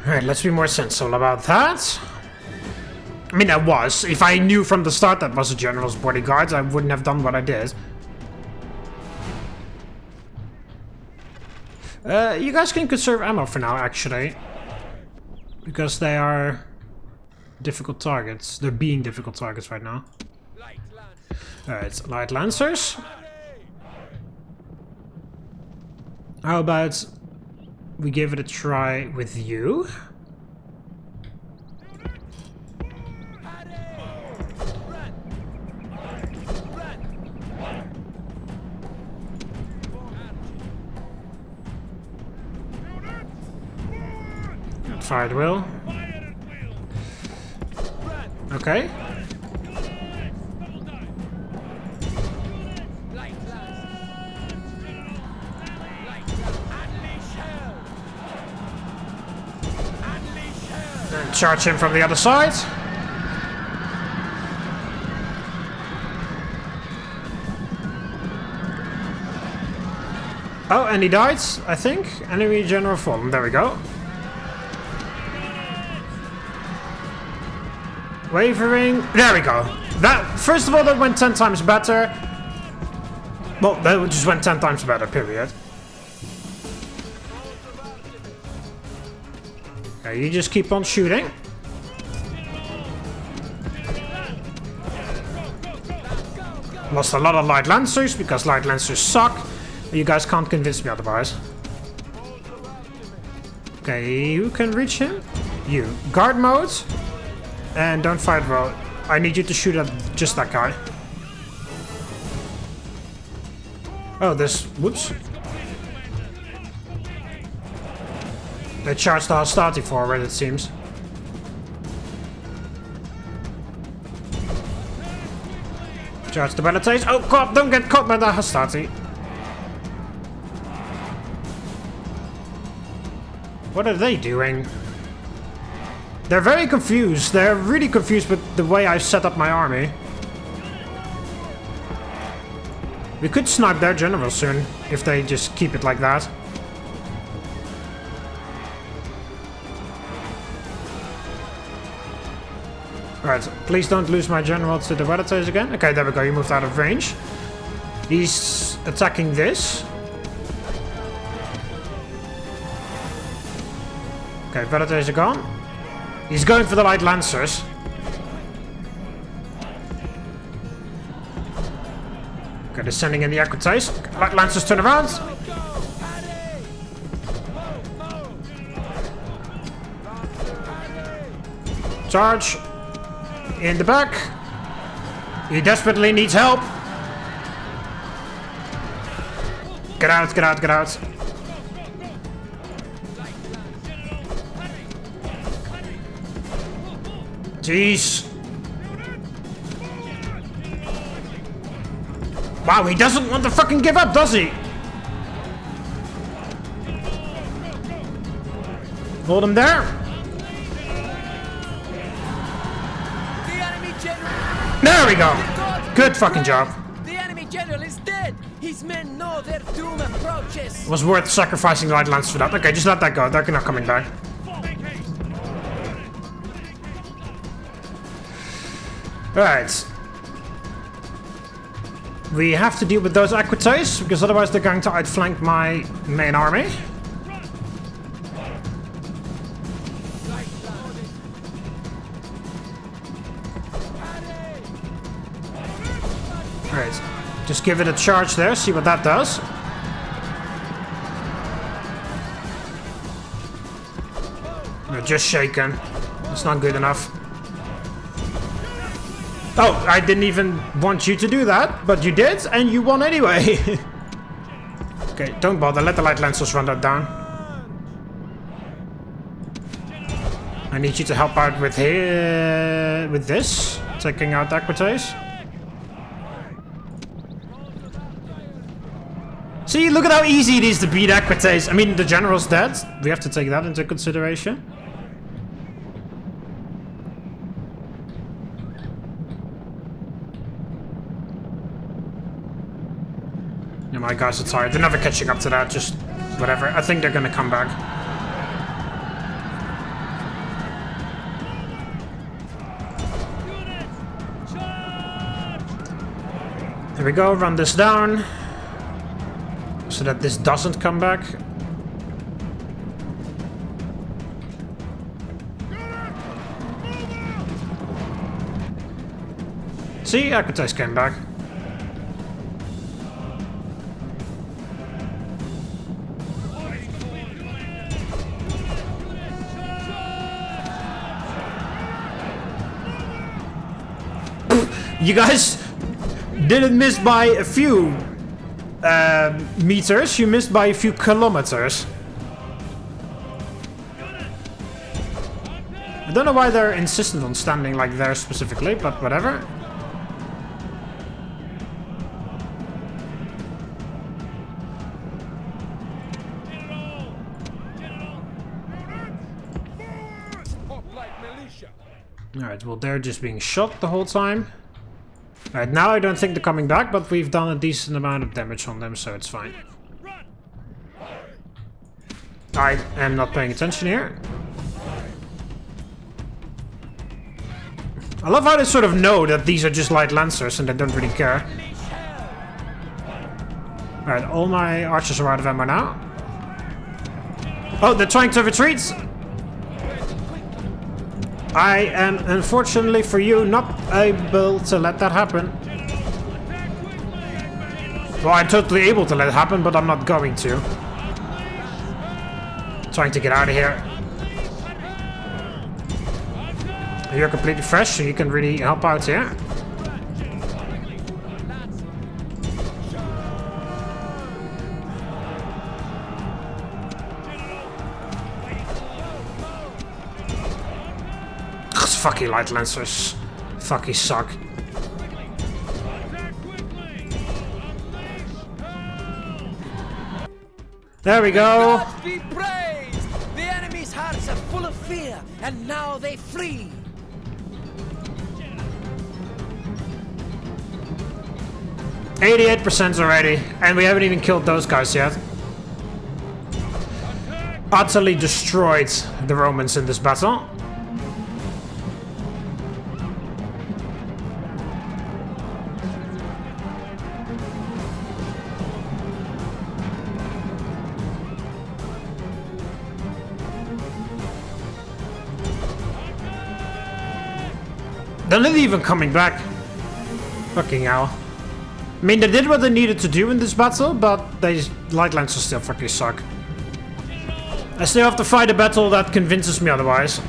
Alright, let's be more sensible about that. I mean, I was. If I knew from the start that was a general's bodyguards, I wouldn't have done what I did. You guys can conserve ammo for now, actually. Because they are difficult targets. They're being difficult targets right now. Alright, light lancers. How about we give it a try with you? Fire at will. Okay. And charge him from the other side. Oh, and he died, I think. Enemy general fallen. There we go. Wavering. There we go. That, first of all, that went 10 times better. Well, that just went 10 times better, period. Okay, you just keep on shooting. Lost a lot of light lancers because light lancers suck. You guys can't convince me otherwise. Okay, who can reach him? You. Guard mode. And don't fight well. I need you to shoot at just that guy. Oh, this... Whoops. They charged the hostility forward, it seems. Charge the Velites. Oh god, don't get caught by the hostility. What are they doing? They're very confused. They're really confused with the way I set up my army. We could snipe their general soon, if they just keep it like that. Alright, please don't lose my general to the Velites again. Okay, there we go, he moved out of range. He's attacking this. Okay, Velites are gone. He's going for the light lancers. Okay, they're sending in the equites. Light lancers turn around. Charge. In the back. He desperately needs help. Get out, get out, get out. Jeez. Wow, he doesn't want to fucking give up, does he? Hold him there. There we go. Good fucking job. The enemy general is dead. His men know their doom approaches. It was worth sacrificing light lance for that. Okay, just let that go. They're not coming back. Alright. We have to deal with those equites, because otherwise they're going to outflank my main army. Alright. Just give it a charge there, see what that does. They're just shaken. That's not good enough. Oh, I didn't even want you to do that, but you did, and you won anyway. Okay, don't bother. Let the light lancers run that down. I need you to help out with here, with this, taking out equites. See, look at how easy it is to beat equites. I mean, the general's dead. We have to take that into consideration. Yeah, my guys are tired. They're never catching up to that. Just whatever. I think they're gonna come back. There we go. Run this down. So that this doesn't come back. See, equites came back. You guys didn't miss by a few meters, you missed by a few kilometers. I don't know why they're insistent on standing like there specifically, but whatever. Alright, well they're just being shot the whole time. Alright, now I don't think they're coming back, but we've done a decent amount of damage on them, so it's fine. I am not paying attention here. I love how they sort of know that these are just light lancers and they don't really care. Alright, all my archers are out of ammo now. Oh, they're trying to retreat! I am, unfortunately for you, not able to let that happen. Well, I'm totally able to let it happen, but I'm not going to. Trying to get out of here. You're completely fresh, so you can really help out here. Fucking light lancers. Fucking suck. There we go. God be praised! The enemy's hearts are full of fear, and now they flee. 88% already, and we haven't even killed those guys yet. Utterly destroyed the Romans in this battle. They're not even coming back. Fucking hell. I mean, they did what they needed to do in this battle, but these light lancers still fucking suck. I still have to fight a battle that convinces me otherwise.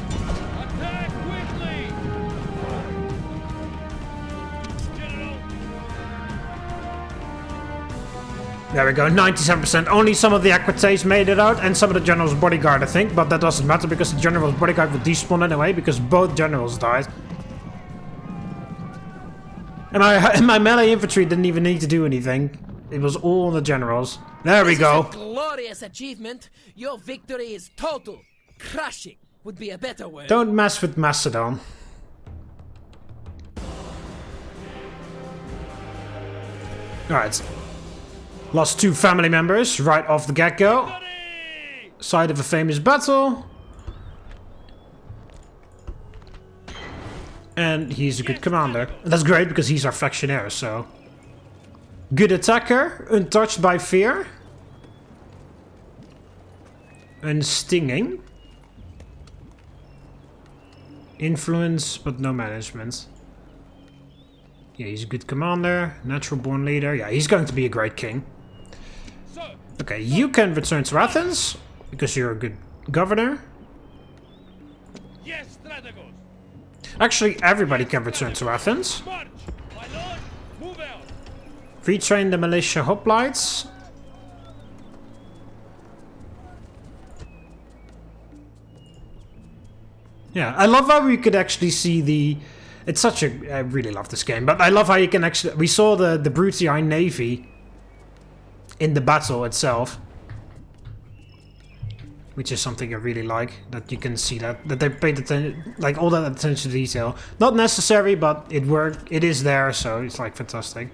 There we go, 97%. Only some of the Aquites made it out, and some of the general's bodyguard, I think. But that doesn't matter, because the general's bodyguard would despawn anyway, because both generals died. And my melee infantry didn't even need to do anything. It was all the generals. There we go. This is a glorious achievement. Your victory is total. Crushing would be a better word. Don't mess with Macedon. Alright. Lost 2 family members right off the get-go. Site of a famous battle. And he's a good commander. That's great because he's our factionaire, so... Good attacker, untouched by fear. Unstinging. Influence, but no management. Yeah, he's a good commander. Natural born leader. Yeah, he's going to be a great king. Okay, you can return to Athens, because you're a good governor. Yes, Strategos. Actually, everybody can return to Athens. March. My lord, move out. Retrain the militia hoplites. Yeah, I love how we could actually see the... It's such a... I really love this game, but I love how you can actually... We saw the Bruti navy in the battle itself. Which is something I really like, that you can see that they paid attention, like all that attention to detail. Not necessary, but it worked. It is there, so it's like fantastic.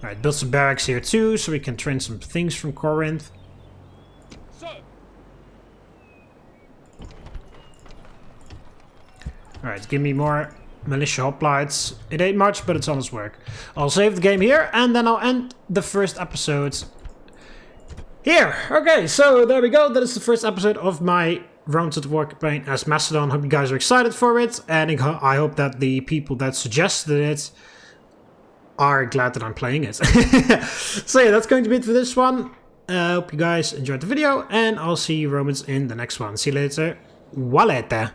All right, build some barracks here too, so we can train some things from Corinth. So. All right, give me more militia hoplites. It ain't much, but it's honest work. I'll save the game here, and then I'll end the first episode here. Okay, so there we go. That is the first episode of my Rome to the War campaign as Macedon. Hope you guys are excited for it, and I hope that the people that suggested it are glad that I'm playing it. So yeah, that's going to be it for this one. I hope you guys enjoyed the video, and I'll see you Romans in the next one. See you later. Walete.